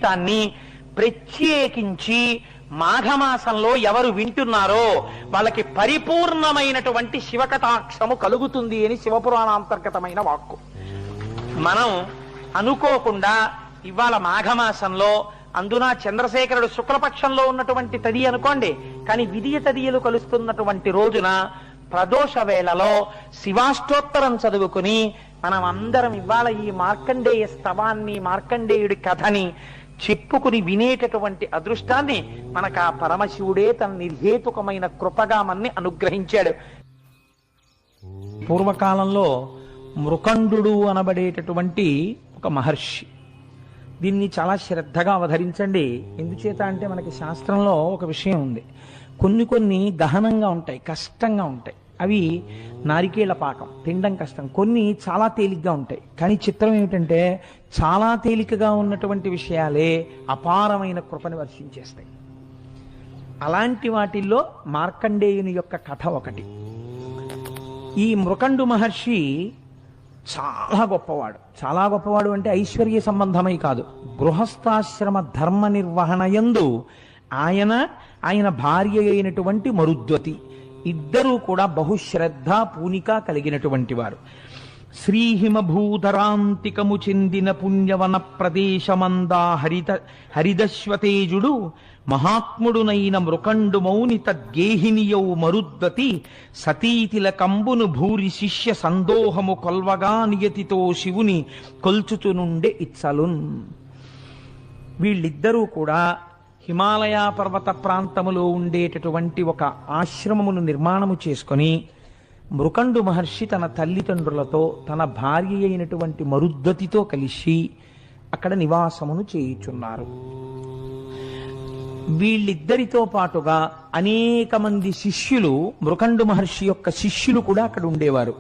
జీవితాన్ని ప్రత్యేకించి మాఘమాసంలో ఎవరు వింటున్నారో వాళ్ళకి పరిపూర్ణమైనటువంటి శివకటాక్షము కలుగుతుంది అని శివపురాణాంతర్గతమైన వాక్కు. మనం అనుకోకుండా ఇవాళ మాఘమాసంలో, అందున చంద్రశేఖరుడు శుక్లపక్షంలో ఉన్నటువంటి తది అనుకోండి, కానీ విదియ తదియలు కలుస్తున్నటువంటి రోజున ప్రదోష వేళలో శివాష్టోత్తరం చదువుకుని మనం అందరం ఇవాళ ఈ మార్కండేయ స్తవాన్ని, మార్కండేయుడి కథని చెప్పుకుని వినేటటువంటి అదృష్టాన్ని మనకు ఆ పరమశివుడే తన నిర్హేతుకమైన కృపగా మన్ని అనుగ్రహించాడు. పూర్వకాలంలో మృకండు అనబడేటటువంటి ఒక మహర్షి, దీన్ని చాలా శ్రద్ధగా అవధరించండి. ఎందుచేత అంటే మనకి శాస్త్రంలో ఒక విషయం ఉంది, కొన్ని గహనంగా ఉంటాయి, కష్టంగా ఉంటాయి. అవి నారికేళ్ల పాకం, తినడం కష్టం. కొన్ని చాలా తేలిగ్గా ఉంటాయి. కానీ చిత్రం ఏమిటంటే చాలా తేలికగా ఉన్నటువంటి విషయాలే అపారమైన కృపని వర్షించేస్తాయి. అలాంటి వాటిల్లో మార్కండేయుని యొక్క కథ ఒకటి. ఈ మృకండు మహర్షి చాలా గొప్పవాడు అంటే ఐశ్వర్య సంబంధమై కాదు, గృహస్థాశ్రమ ధర్మ నిర్వహణ యందు ఆయన భార్య అయినటువంటి మరుద్వతి ఇద్దరూ కూడా బహుశ్రద్ధ పూనిక కలిగినటువంటి వారు. శ్రీహిమభూధరాంతికము చెందిన పుణ్యవన ప్రదేశమందా హరిదశ్వతేజుడు మహాత్ముడునైన మృకండు మౌని తద్గేహినియౌ మరుద్వతి సతీతిల కంబును భూరి శిష్య సందోహము కొల్వగా నియతితో శివుని కొల్చుచునుండే ఇచ్చలున్. వీళ్ళిద్దరూ కూడా హిమాలయ పర్వత ప్రాంతములో ఉండేటటువంటి ఒక ఆశ్రమమును నిర్మాణము చేసుకొని మృకండు మహర్షి తన తల్లిదండ్రులతో తన భార్య అయినటువంటి మరుద్వతితో కలిసి అక్కడ నివాసమును చేయుచున్నారు. వీళ్ళిద్దరితో పాటుగా అనేక మంది శిష్యులు, మృకండు మహర్షి యొక్క శిష్యులు కూడా అక్కడ ఉండేవారు.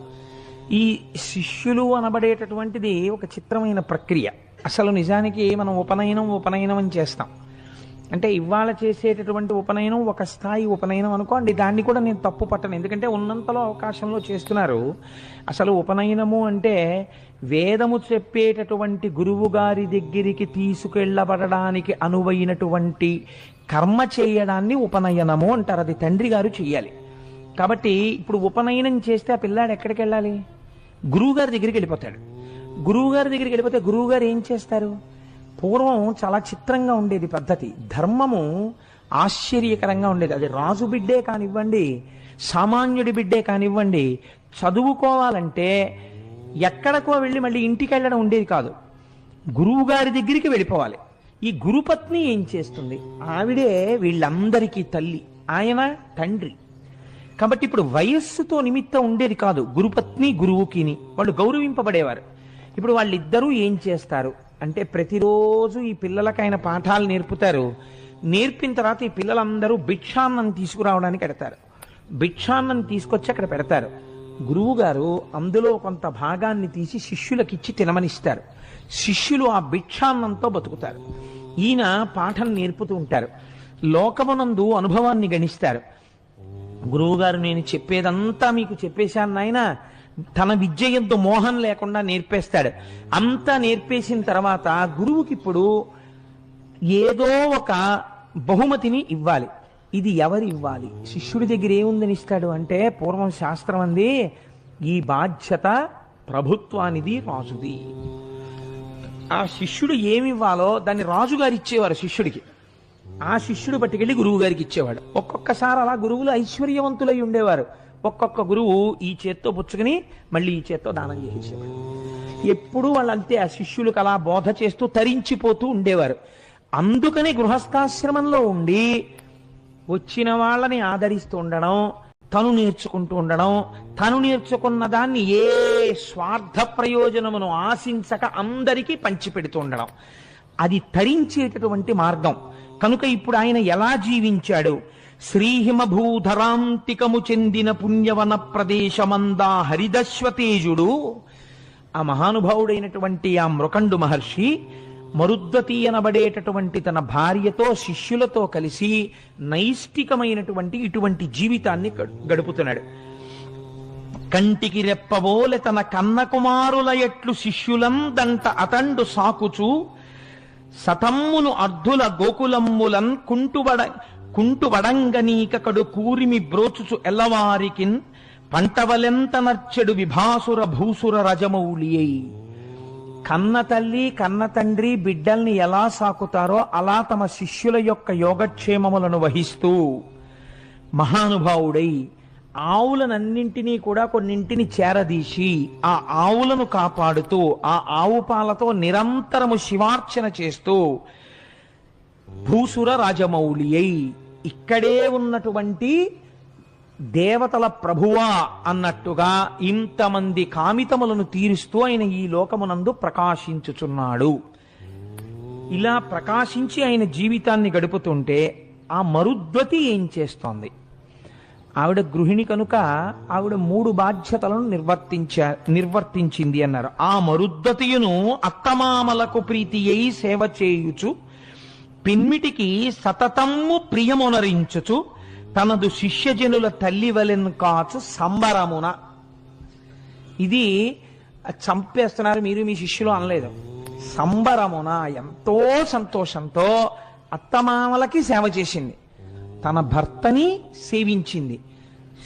ఈ శిష్యులు అనబడేటటువంటిది ఒక చిత్రమైన ప్రక్రియ. అసలు నిజానికి మనం ఉపనయనం అని చేస్తాం. అంటే ఇవాళ చేసేటటువంటి ఉపనయనం ఒక స్థాయి ఉపనయనం అనుకోండి, దాన్ని కూడా నేను తప్పు పట్టను, ఎందుకంటే ఉన్నంతలో అవకాశంలో చేస్తున్నారు. అసలు ఉపనయనము అంటే వేదము చెప్పేటటువంటి గురువు గారి దగ్గరికి తీసుకెళ్ళబడడానికి అనువైనటువంటి కర్మ చేయడాన్ని ఉపనయనము అంటారు. అది తండ్రి గారు చెయ్యాలి. కాబట్టి ఇప్పుడు ఉపనయనం చేస్తే ఆ పిల్లాడు ఎక్కడికి వెళ్ళాలి? గురువుగారి దగ్గరికి వెళ్ళిపోతాడు. గురువుగారి దగ్గరికి వెళ్ళిపోతే గురువుగారు ఏం చేస్తారు? పూర్వం చాలా చిత్రంగా ఉండేది పద్ధతి. ధర్మము ఆశ్చర్యకరంగా ఉండేది. అది రాజు బిడ్డే కానివ్వండి, సామాన్యుడి బిడ్డే కానివ్వండి, చదువుకోవాలంటే ఎక్కడికో వెళ్ళి మళ్ళీ ఇంటికి వెళ్ళడం ఉండేది కాదు. గురువు గారి దగ్గరికి వెళ్ళిపోవాలి. ఈ గురుపత్ని ఏం చేస్తుంది? ఆవిడే వీళ్ళందరికీ తల్లి, ఆయన తండ్రి. కాబట్టి ఇప్పుడు వయస్సుతో నిమిత్తం ఉండేది కాదు. గురుపత్ని గురువుకిని వాళ్ళు గౌరవింపబడేవారు. ఇప్పుడు వాళ్ళిద్దరూ ఏం చేస్తారు అంటే ప్రతిరోజు ఈ పిల్లలకు ఆయన పాఠాలు నేర్పుతారు. నేర్పిన తర్వాత ఈ పిల్లలందరూ భిక్షాన్నం తీసుకురావడానికి పెడతారు. భిక్షాన్నం తీసుకొచ్చి అక్కడ పెడతారు. గురువు గారు అందులో కొంత భాగాన్ని తీసి శిష్యులకిచ్చి తినమనిస్తారు. శిష్యులు ఆ భిక్షాన్నంతో బతుకుతారు. ఈయన పాఠం నేర్పుతూ ఉంటారు. లోకమునందు అనుభవాన్ని గణిస్తారు. గురువుగారు నేను చెప్పేదంతా మీకు చెప్పేశాను నాయన, తన విద్య ఎంతో మోహం లేకుండా నేర్పేస్తాడు. అంతా నేర్పేసిన తర్వాత గురువుకి ఇప్పుడు ఏదో ఒక బహుమతిని ఇవ్వాలి. ఇది ఎవరు ఇవ్వాలి? శిష్యుడి దగ్గర ఏముందని ఇస్తాడు అంటే, పూర్వం శాస్త్రం అంది ఈ బాధ్యత ప్రభుత్వానిది, రాజుది. ఆ శిష్యుడు ఏమివ్వాలో దాన్ని రాజుగారు ఇచ్చేవారు శిష్యుడికి. ఆ శిష్యుడు పట్టుకెళ్ళి గురువు గారికి ఇచ్చేవాడు. ఒక్కొక్కసారి అలా గురువులు ఐశ్వర్యవంతులై ఉండేవారు. ఒక్కొక్క గురువు ఈ చేత్తో పుచ్చుకుని మళ్ళీ ఈ చేత్తో దానం చేసేవాడు. ఎప్పుడూ వాళ్ళంతే ఆ శిష్యులకు అలా బోధ చేస్తూ తరించిపోతూ ఉండేవారు. అందుకని గృహస్థాశ్రమంలో ఉండి వచ్చిన వాళ్ళని ఆదరిస్తూ ఉండడం, తను నేర్చుకుంటూ ఉండడం, తను నేర్చుకున్న దాన్ని ఏ స్వార్థ ప్రయోజనమును ఆశించక అందరికీ పంచిపెడుతూ ఉండడం, అది తరించేటటువంటి మార్గం. కనుక ఇప్పుడు ఆయన ఎలా జీవించాడు? శ్రీహిమభూధరాంతికము చెందిన పుణ్యవన ప్రదేశమందా హరిదశ్వతేజుడు, ఆ మహానుభావుడైనటువంటి ఆ మృకండు మహర్షి మరుద్వతి అనబడేటటువంటి తన భార్యతో శిష్యులతో కలిసి నైష్టికమైనటువంటి ఇటువంటి జీవితాన్ని గడుపుతున్నాడు. కంటికి రెప్పబోలె తన కన్న కుమారుల ఎట్లు శిష్యులందంట అతండు సాకుచు సతమ్మును అర్ధుల గోకులమ్ములన్ కుంటువడంగనీకడు కూరిమి బ్రోచుచు ఎల్లవారికిన్ పంటవలెంత నర్చెడు విభాసుర భూసుర రజమౌళియై. కన్న తల్లి కన్న తండ్రి బిడ్డల్ని ఎలా సాకుతారో అలా తమ శిష్యుల యొక్క యోగక్షేమములను వహిస్తూ మహానుభావుడై ఆవులనన్నింటినీ కూడా కొన్నింటిని చేరదీసి ఆ ఆవులను కాపాడుతూ ఆ ఆవు పాలతో నిరంతరము శివార్చన చేస్తూ భూసుర రాజమౌళి అయి ఇక్కడే ఉన్నటువంటి దేవతల ప్రభువా అన్నట్టుగా ఇంతమంది కామితములను తీరుస్తూ ఆయన ఈ లోకమునందు ప్రకాశించుచున్నాడు. ఇలా ప్రకాశించి ఆయన జీవితాన్ని గడుపుతుంటే ఆ మరుద్వతి ఏం చేస్తోంది? ఆవిడ గృహిణి కనుక ఆవిడ 3 బాధ్యతలను నిర్వర్తించింది అన్నారు. ఆ మరుద్వతియును అత్తమామలకు ప్రీతి అయి సేవ చేయుచు పిన్మిటికి సతతమ్ము ప్రియమునరించుచు తనదు శిష్యజనుల తల్లి వలెన్ కాచు సంబరమున. ఇది చంపేస్తున్నారు మీరు మీ శిష్యులు అనలేదు. సంబరమున ఎంతో సంతోషంతో అత్తమామలకి సేవ చేసింది, తన భర్తని సేవించింది,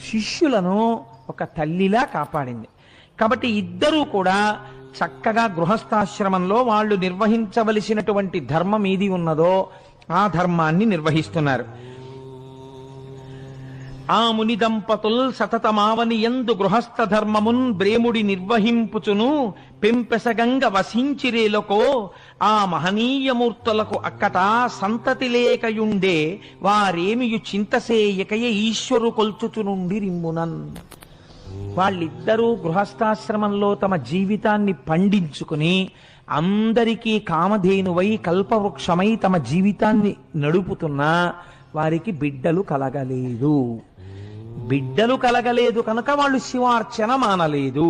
శిష్యులను ఒక తల్లిలా కాపాడింది. కాబట్టి ఇద్దరూ కూడా చక్కగా గృహస్థాశ్రమంలో వాళ్ళు నిర్వహించవలసినటువంటి ధర్మం ఏది ఉన్నదో ఆ ధర్మాన్ని నిర్వహిస్తున్నారు. ఆ ముని దంపతుల్ సతతమావని యందు గృహస్థ ధర్మమున్ బ్రేముడి నిర్వహింపుచును పెంపెసగంగ వసించిరేలకో ఆ మహనీయమూర్తులకు అక్కట సంతతి లేకయుండే వారేమియు చింతసేయకయ ఈశ్వరు కొల్చుచునుండి రిమ్మునన్. వాళ్ళిద్దరూ గృహస్థాశ్రమంలో తమ జీవితాన్ని పండించుకుని అందరికీ కామధేనువై కల్పవృక్షమై తమ జీవితాన్ని నడుపుతున్నా వారికి బిడ్డలు కలగలేదు. బిడ్డలు కలగలేదు కనుక వాళ్ళు శివార్చన మానలేదు.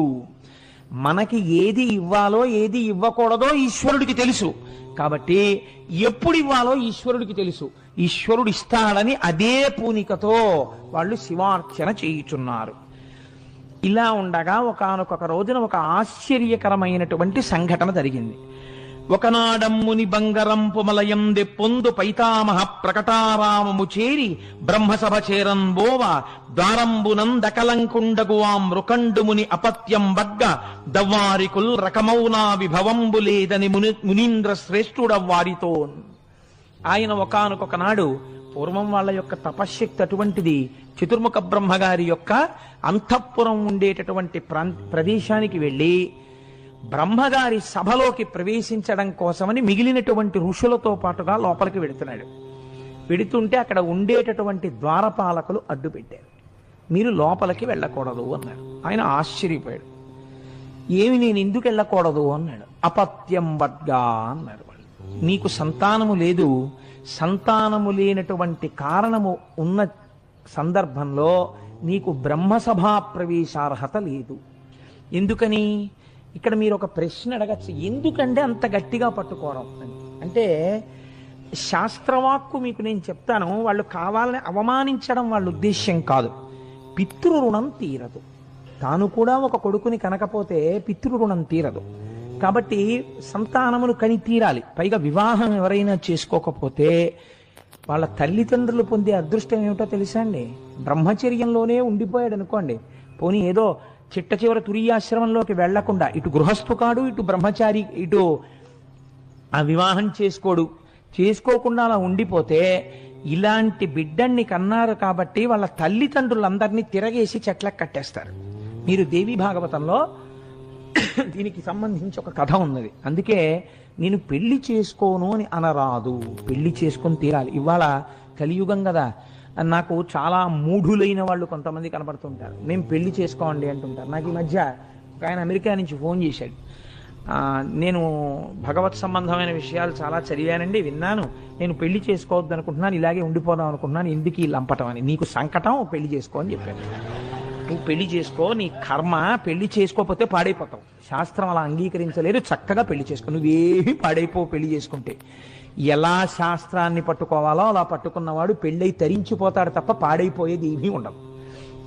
మనకి ఏది ఇవ్వాలో ఏది ఇవ్వకూడదో ఈశ్వరుడికి తెలుసు. కాబట్టి ఎప్పుడు ఇవ్వాలో ఈశ్వరుడికి తెలుసు. ఈశ్వరుడు ఇస్తాడని అదే పూనికతో వాళ్ళు శివార్చన చేయుచున్నారు. ఇలా ఉండగా ఒకానొక రోజున ఒక ఆశ్చర్యకరమైనటువంటి సంఘటన జరిగింది. ఒకనాడమ్ముని బంగరంపు మలయం దెప్పొందు పైతామహ ప్రకటారామము చేరి బ్రహ్మసభ చేరన్బోవ ద్వారంబునందకలంకుండగు ఆ మృకండుముని అపత్యం బగ్గ దవ్వారికుల్ రకమౌనా విభవంబు లేదని మునీంద్ర శ్రేష్ఠుడవ్వారితో. ఆయన ఒకానొక నాడు పూర్వం వాళ్ళ యొక్క తపశ్శక్తి అటువంటిది. చతుర్ముఖ బ్రహ్మగారి యొక్క అంతఃపురం ఉండేటటువంటి ప్రదేశానికి వెళ్ళి బ్రహ్మగారి సభలోకి ప్రవేశించడం కోసమని మిగిలినటువంటి ఋషులతో పాటుగా లోపలికి వెడుతున్నాడు. వెడుతుంటే అక్కడ ఉండేటటువంటి ద్వారపాలకులు అడ్డు పెట్టారు. మీరు లోపలికి వెళ్ళకూడదు అన్నారు. ఆయన ఆశ్చర్యపోయాడు. ఏమి నేను ఎందుకు వెళ్ళకూడదు అన్నాడు. అపత్యం వడ్గా అన్నారు వాళ్ళు. నీకు సంతానము లేదు, సంతానము లేనటువంటి కారణము ఉన్న సందర్భంలో నీకు బ్రహ్మసభా ప్రవేశార్హత లేదు. ఎందుకని? ఇక్కడ మీరు ఒక ప్రశ్న అడగచ్చు, ఎందుకంటే అంత గట్టిగా పట్టుకోవడం అని. అంటే శాస్త్రవాక్కు మీకు నేను చెప్తాను, వాళ్ళు కావాలని అవమానించడం వాళ్ళ ఉద్దేశ్యం కాదు. పితృరుణం తీరదు. తాను కూడా ఒక కొడుకుని కనకపోతే పితృరుణం తీరదు. కాబట్టి సంతానమును కని తీరాలి. పైగా వివాహం ఎవరైనా చేసుకోకపోతే వాళ్ళ తల్లిదండ్రులు పొందే అదృష్టం ఏమిటో తెలుసా అండి? బ్రహ్మచర్యంలోనే ఉండిపోయాడు అనుకోండి, పోనీ ఏదో చిట్ట చివరి తురియాశ్రమంలోకి వెళ్లకుండా ఇటు గృహస్థు కాడు, ఇటు బ్రహ్మచారి, ఇటు ఆ వివాహం చేసుకోకుండా అలా ఉండిపోతే ఇలాంటి బిడ్డన్ని కన్నారు కాబట్టి వాళ్ళ తల్లిదండ్రులందరినీ తిరగేసి చెట్లకు కట్టేస్తారు. మీరు దేవి భాగవతంలో దీనికి సంబంధించి ఒక కథ ఉన్నది. అందుకే నేను పెళ్లి చేసుకోను అని అనరాదు, పెళ్లి చేసుకొని తీరాలి. ఇవాళ కలియుగం కదా, నాకు చాలా మూఢులైన వాళ్ళు కొంతమంది కనబడుతుంటారు. మేము పెళ్లి చేసుకోండి అంటుంటారు. నాకు ఈ మధ్య ఒక ఆయన అమెరికా నుంచి ఫోన్ చేశాడు. నేను భగవత్ సంబంధమైన విషయాలు చాలా చదివానండి, విన్నాను, నేను పెళ్లి చేసుకోవద్దు అనుకుంటున్నాను, ఇలాగే ఉండిపోదాం అనుకుంటున్నాను, ఎందుకు ఈ లంపటం అని. నీకు సంకటం, పెళ్లి చేసుకో అని చెప్పాను. నువ్వు పెళ్లి చేసుకో, నీ కర్మ, పెళ్లి చేసుకోకపోతే పాడైపోతావు. శాస్త్రం అలా అంగీకరించలేదు. చక్కగా పెళ్లి చేసుకో, నువ్వేమీ పాడైపోవు పెళ్లి చేసుకుంటే. ఎలా శాస్త్రాన్ని పట్టుకోవాలో అలా పట్టుకున్నవాడు పెళ్ళై తరించిపోతాడు తప్ప పాడైపోయేది ఏమీ ఉండదు.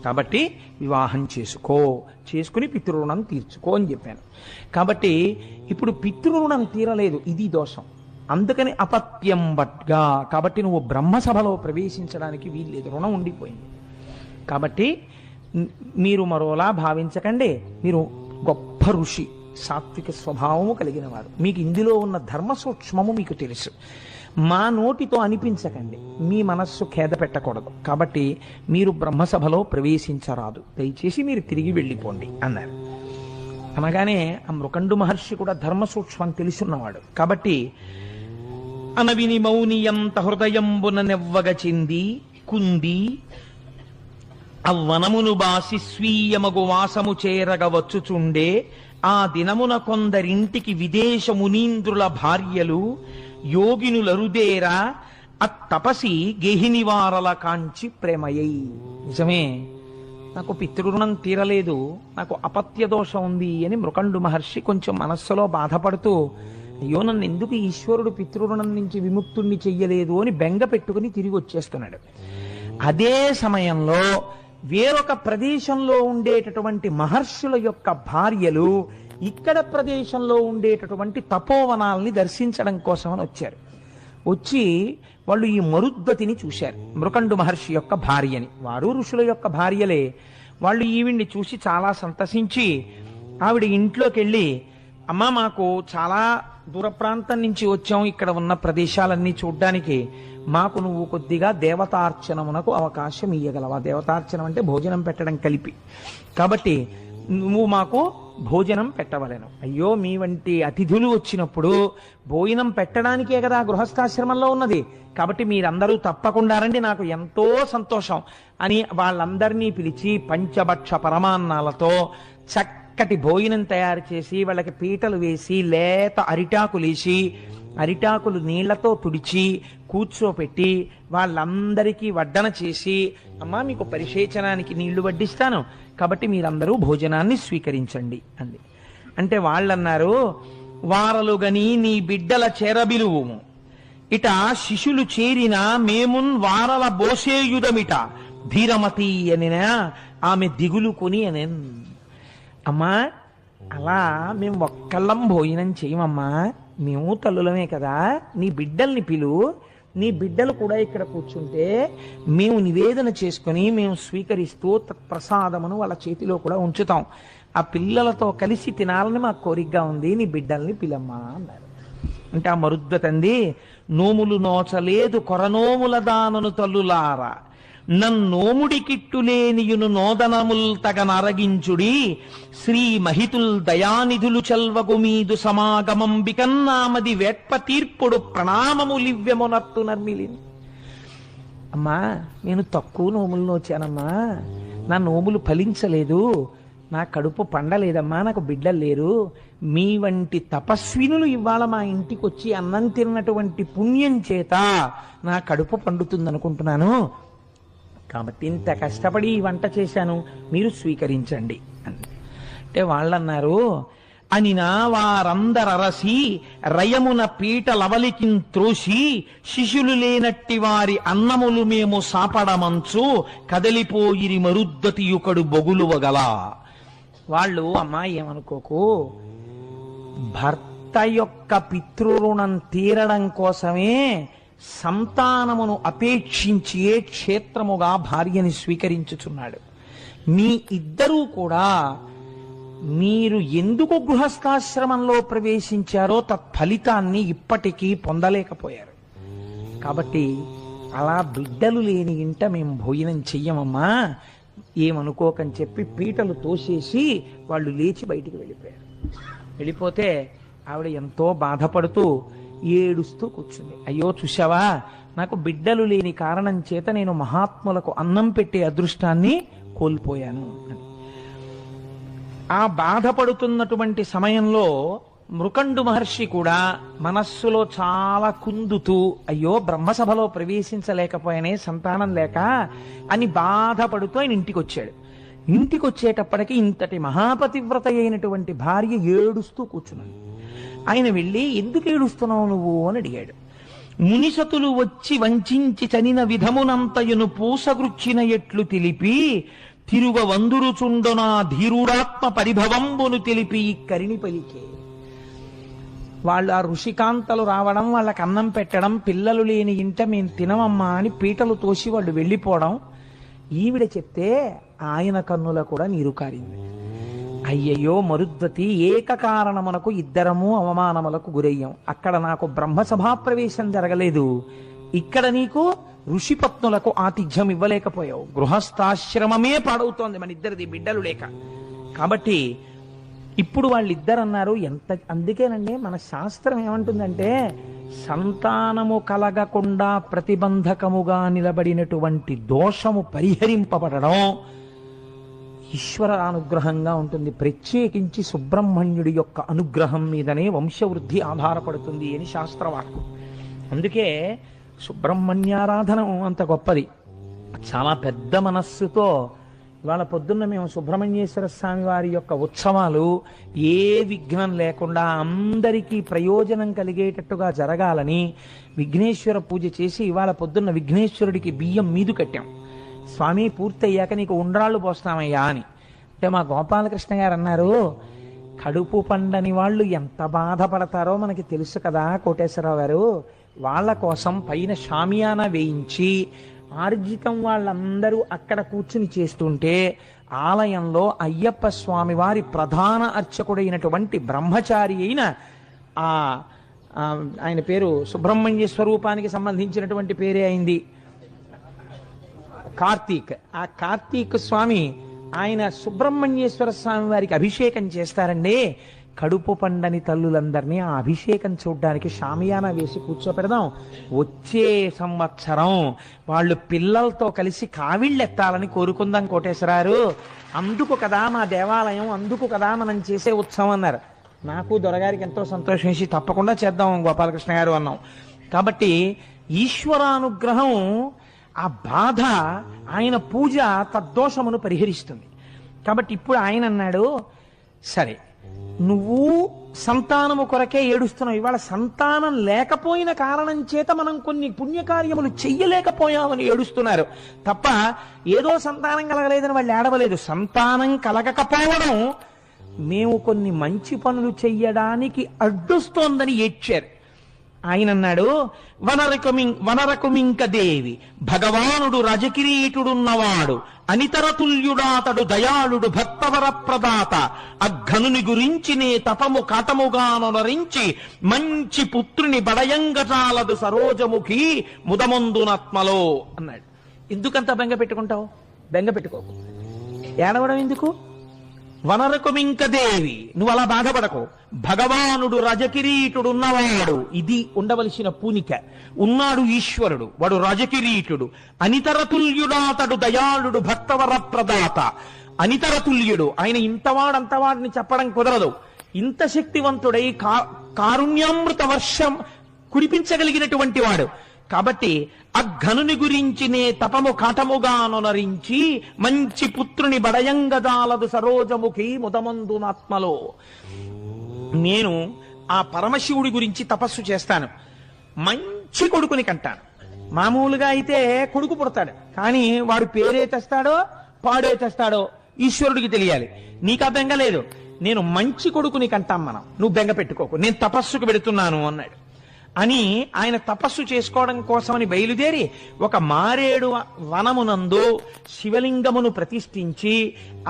కాబట్టి వివాహం చేసుకుని పితృరుణం తీర్చుకో అని చెప్పాను. కాబట్టి ఇప్పుడు పితృరుణం తీరలేదు, ఇది దోషం. అందుకని అపత్యం బట్గా, కాబట్టి నువ్వు బ్రహ్మసభలో ప్రవేశించడానికి వీల్లేదు, రుణం ఉండిపోయింది. కాబట్టి మీరు మరోలా భావించకండి, మీరు గొప్ప ఋషి, సాత్విక స్వభావము కలిగిన వారు, మీకు ఇందులో ఉన్న ధర్మ సూక్ష్మము మీకు తెలుసు. మా నోటితో అనిపించకండి, మీ మనస్సు ఖేద పెట్టకూడదు, కాబట్టి మీరు బ్రహ్మసభలో ప్రవేశించరాదు, దయచేసి మీరు తిరిగి వెళ్ళిపోండి అన్నారు. అనగానే ఆ మృకండు మహర్షి కూడా ధర్మ సూక్ష్మం తెలుసున్నవాడు కాబట్టి అనవిని మౌనియంత హృదయంబున నెవ్వగ చెంది కుంది అవ్వనమును బాసి స్వీయమగు వాసము చేరగ వచ్చుచుండే ఆ దినమున కొందరింటికి విదేశ మునీంద్రుల భార్యలు యోగినులరుదేరా అత్తపసి గేహినివారల కాంచి ప్రేమయై. నిజమే, నాకు పితృరుణం తీరలేదు, నాకు అపత్య దోషం ఉంది అని మృకండు మహర్షి కొంచెం మనస్సులో బాధపడుతూ, అయ్యో నన్ను ఎందుకు ఈశ్వరుడు పితృరుణం నుంచి విముక్తుణ్ణి చెయ్యలేదు అని బెంగ పెట్టుకుని తిరిగి వచ్చేస్తున్నాడు. అదే సమయంలో వేరొక ప్రదేశంలో ఉండేటటువంటి మహర్షుల యొక్క భార్యలు ఇక్కడ ప్రదేశంలో ఉండేటటువంటి తపోవనాల్ని దర్శించడం కోసమని వచ్చారు. వచ్చి వాళ్ళు ఈ మరుద్వతిని చూశారు, మృకండు మహర్షి యొక్క భార్యని. వారు ఋషుల యొక్క భార్యలే. వాళ్ళు ఈవిడ్ని చూసి చాలా సంతసించి ఆవిడ ఇంట్లోకి వెళ్ళి, అమ్మ మాకు చాలా దూర ప్రాంతం నుంచి వచ్చాం, ఇక్కడ ఉన్న ప్రదేశాలన్నీ చూడ్డానికి, మాకు నువ్వు కొద్దిగా దేవతార్చనమునకు అవకాశం ఇయ్యగలవా? దేవతార్చనం అంటే భోజనం పెట్టడం కలిపి, కాబట్టి నువ్వు మాకు భోజనం పెట్టవలెను. అయ్యో, మీ వంటి అతిథులు వచ్చినప్పుడు భోజనం పెట్టడానికే కదా గృహస్థాశ్రమంలో ఉన్నది, కాబట్టి మీరందరూ తప్పకుండా రండి, నాకు ఎంతో సంతోషం అని వాళ్ళందరినీ పిలిచి పంచభక్ష పరమాన్నాలతో చక్కటి భోజనం తయారు చేసి వాళ్ళకి పీటలు వేసి లేత అరిటాకులేసి అరిటాకులు నీళ్లతో తుడిచి కూర్చోపెట్టి వాళ్ళందరికీ వడ్డన చేసి, అమ్మా మీకు పరిశేచనానికి నీళ్లు వడ్డిస్తాను, కాబట్టి మీరందరూ భోజనాన్ని స్వీకరించండి అంది. అంటే వాళ్ళన్నారు, వారలుగని నీ బిడ్డల చేరబిలువుము, ఇట శిశులు చేరిన మేమున్ వారల బోసేయుదమిట ధీరమతి అనినా ఆమె దిగులు కొని అనెన్. అమ్మా, అలా మేము ఒక్కళ్ళం భోజనం చేయమమ్మా, మేము తల్లులమే కదా, నీ బిడ్డల్ని పిలు, నీ బిడ్డలు కూడా ఇక్కడ కూర్చుంటే మేము నివేదన చేసుకుని మేము స్వీకరిస్తూ తత్ప్రసాదమును వాళ్ళ చేతిలో కూడా ఉంచుతాం, ఆ పిల్లలతో కలిసి తినాలని మాకు కోరికగా ఉంది, నీ బిడ్డల్ని పిలమ్మా అన్నారు. అంటే ఆ మరుద్వతంది, నోములు నోచలేదు కొరనోముల దానను తల్లులారా, నన్నోముడి కిట్టులేనియును నోదనముల్ తగనరగించుడి, శ్రీ మహితుల్ దయానిధులు చల్వగు మీదు సమాగమం బికన్నామది వేట్ప తీర్పుడు ప్రణామములివ్యమునర్తు నర్మిలిని. అమ్మా, నేను తక్కువ నోములు నోచానమ్మా, నా నోములు ఫలించలేదు, నా కడుపు పండలేదమ్మా, నాకు బిడ్డలు లేరు, మీ వంటి తపస్వినులు ఇవాళ మా ఇంటికి వచ్చి అన్నం తిన్నటువంటి పుణ్యం చేత నా కడుపు పండుతుందనుకుంటున్నాను, కాబట్టి ఇంత కష్టపడి ఈ వంట చేశాను, మీరు స్వీకరించండి అని. అంటే వాళ్ళన్నారు, అనినా వారందరరసి రయమున పీట లవలికిన్ త్రోసి శిశులు లేనట్టి వారి అన్నములు మేము సాపడమంచు కదలిపోయిరి మరుద్దతియుకడు బొగులువగల. వాళ్ళు, అమ్మా ఏమనుకోకు, భర్త యొక్క పితృరుణం తీరడం కోసమే సంతానమును అపేక్షించి క్షేత్రముగా భార్యని స్వీకరించుచున్నాడు. మీ ఇద్దరూ కూడా మీరు ఎందుకు గృహస్థాశ్రమంలో ప్రవేశించారో తత్ఫలితాన్ని ఇప్పటికీ పొందలేకపోయారు, కాబట్టి అలా బిడ్డలు లేని ఇంట మేము భోజనం చెయ్యమమ్మా, ఏమనుకోకని చెప్పి పీటలు తోసేసి వాళ్ళు లేచి బయటికి వెళ్ళిపోయారు. వెళ్ళిపోతే ఆవిడ ఎంతో బాధపడుతూ ఏడుస్తూ కూర్చుంది. అయ్యో చూశావా, నాకు బిడ్డలు లేని కారణం చేత నేను మహాత్ములకు అన్నం పెట్టే అదృష్టాన్ని కోల్పోయాను అని. ఆ బాధపడుతున్నటువంటి సమయంలో మృకండు మహర్షి కూడా మనస్సులో చాలా కుందుతూ, అయ్యో బ్రహ్మసభలో ప్రవేశించలేకపోయానే సంతానం లేక అని బాధపడుతూ ఆయన ఇంటికి వచ్చాడు. ఇంటికి వచ్చేటప్పటికి ఇంతటి మహాపతివ్రత అయినటువంటి భార్య ఏడుస్తూ కూర్చున్నాడు. ఆయన వెళ్ళి, ఎందుకు ఏడుస్తున్నావు నువ్వు అని అడిగాడు. మునిసతులు వచ్చి వంచించి చనిన విధమునంతయును పూసగృచ్చిన ఎట్లు తెలిపి తిరుగ వందురుచుండునా ధీరుడాత్మ పరిభవంబును తెలిపి కరిణి పలికే. వాళ్ళు ఆ ఋషికాంతలు రావడం, వాళ్ళకి అన్నం పెట్టడం, పిల్లలు లేని ఇంట మేము తినమమ్మా అని పీటలు తోసి వాళ్ళు వెళ్ళిపోవడం ఈవిడ చెప్తే ఆయన కన్నుల కూడా నీరు కారింది. అయ్యయ్యో మరుద్వతి, ఏకకారణమునకు ఇద్దరము అవమానములకు గురయ్యాం. అక్కడ నాకు బ్రహ్మసభాప్రవేశం జరగలేదు, ఇక్కడ నీకు ఋషిపత్నులకు ఆతిథ్యం ఇవ్వలేకపోయావు. గృహస్థాశ్రమమే పాడవుతోంది మన ఇద్దరిది బిడ్డలు లేక. కాబట్టి ఇప్పుడు వాళ్ళిద్దరు అన్నారు ఎంత. అందుకేనండి మన శాస్త్రం ఏమంటుందంటే, సంతానము కలగకుండా ప్రతిబంధకముగా నిలబడినటువంటి దోషము పరిహరింపబడడం ఈశ్వర అనుగ్రహంగా ఉంటుంది. ప్రత్యేకించి సుబ్రహ్మణ్యుడి యొక్క అనుగ్రహం మీదనే వంశవృద్ధి ఆధారపడుతుంది అని శాస్త్రవాక్కు. అందుకే సుబ్రహ్మణ్యారాధన అంత గొప్పది. చాలా పెద్ద మనస్సుతో ఇవాళ పొద్దున్న మేము సుబ్రహ్మణ్యేశ్వర స్వామి వారి యొక్క ఉత్సవాలు ఏ విఘ్నం లేకుండా అందరికీ ప్రయోజనం కలిగేటట్టుగా జరగాలని విఘ్నేశ్వర పూజ చేసి ఇవాళ పొద్దున్న విఘ్నేశ్వరుడికి బియ్యం మీదు కట్టాం. స్వామి పూర్తయ్యాక నీకు ఉండ్రాళ్ళు పోస్తామయ్యా అని. అంటే మా గోపాలకృష్ణ గారు అన్నారు, కడుపు పండని వాళ్ళు ఎంత బాధపడతారో మనకి తెలుసు కదా కోటేశ్వరరావు గారు, వాళ్ళ కోసం పైన షామియానా వేయించి ఆర్జితం వాళ్ళందరూ అక్కడ కూర్చుని చేస్తుంటే ఆలయంలో అయ్యప్ప స్వామి వారి ప్రధాన అర్చకుడైనటువంటి బ్రహ్మచారి అయిన ఆయన పేరు సుబ్రహ్మణ్య స్వరూపానికి సంబంధించినటువంటి పేరే అయింది కార్తీక్. ఆ కార్తీక్ స్వామి ఆయన సుబ్రహ్మణ్యేశ్వర స్వామి వారికి అభిషేకం చేస్తారండి. కడుపు పండని తల్లులందరినీ ఆ అభిషేకం చూడ్డానికి షామియానా వేసి కూర్చోపెడదాం. వచ్చే సంవత్సరం వాళ్ళు పిల్లలతో కలిసి కావిళ్ళెత్తాలని కోరుకుందాం కోటేశ్వరారు. అందుకు కదా మా దేవాలయం, అందుకు కదా మనం చేసే ఉత్సవం అన్నారు. నాకు దొరగారికి ఎంతో సంతోషం వేసి తప్పకుండా చేద్దాం గోపాలకృష్ణ గారు అన్నాం. కాబట్టి ఈశ్వరానుగ్రహం, ఆ బాధ, ఆయన పూజ తద్దోషమును పరిహరిస్తుంది. కాబట్టి ఇప్పుడు ఆయన అన్నాడు, సరే నువ్వు సంతానము కొరకే ఏడుస్తున్నావు, ఇవాళ సంతానం లేకపోయిన కారణం చేత మనం కొన్ని పుణ్యకార్యములు చెయ్యలేకపోయామని ఏడుస్తున్నారు తప్ప ఏదో సంతానం కలగలేదని వాళ్ళు ఏడవలేదు. సంతానం కలగకపోవడం మేము కొన్ని మంచి పనులు చెయ్యడానికి అడ్డుస్తోందని ఏడ్చారు. ఆయన అన్నాడు, వనరకుమింక దేవి భగవానుడు రజకిరీటుడున్నవాడు, అనితరతుల్యుడాతడు దయాళుడు భక్తవర ప్రదాత, అఘనుని గురించి నే తపము కటముగానొనరించి మంచి పుత్రుని బడయంగచాలదు సరోజముఖి ముదమందునాత్మలో అన్నాడు. ఎందుకంత బెంగ పెట్టుకుంటావు? బెంగ పెట్టుకోకు, ఏడవడం ఎందుకు? వనరకుమింక దేవి, నువ్వు అలా బాధపడకు. భగవానుడు రజకిరీటుడున్నవాడు, ఇది ఉండవలసిన పూనిక. ఉన్నాడు ఈశ్వరుడు, వాడు రజకిరీటుడు. అనితరతుల్యుడాతడు దయాళుడు భక్తవర ప్రదాత. అనితరతుల్యుడు, ఆయన ఇంతవాడంతవాడిని చెప్పడం కుదరదు. ఇంత శక్తివంతుడై కారుణ్యామృత వర్షం కురిపించగలిగినటువంటి వాడు. కాబట్టి అఘనుని గురించి నే తపము కాటముగానొనరించి మంచి పుత్రుని బడయంగదాలదు సరోజముఖి ముదమందునాత్మలో. నేను ఆ పరమశివుడి గురించి తపస్సు చేస్తాను, మంచి కొడుకుని కంటాను. మామూలుగా అయితే కొడుకు పుడతాడు, కానీ వాడు పేరే తెస్తాడో పాడే తెస్తాడో ఈశ్వరుడికి తెలియాలి. నీకు ఆ బెంగ లేదు. నేను మంచి కొడుకుని కంటాం మనం, నువ్వు బెంగ పెట్టుకోకు, నేను తపస్సుకు పెడుతున్నాను అన్నాడు. అని ఆయన తపస్సు చేసుకోవడం కోసమని బయలుదేరి ఒక మారేడు వనమునందు శివలింగమును ప్రతిష్ఠించి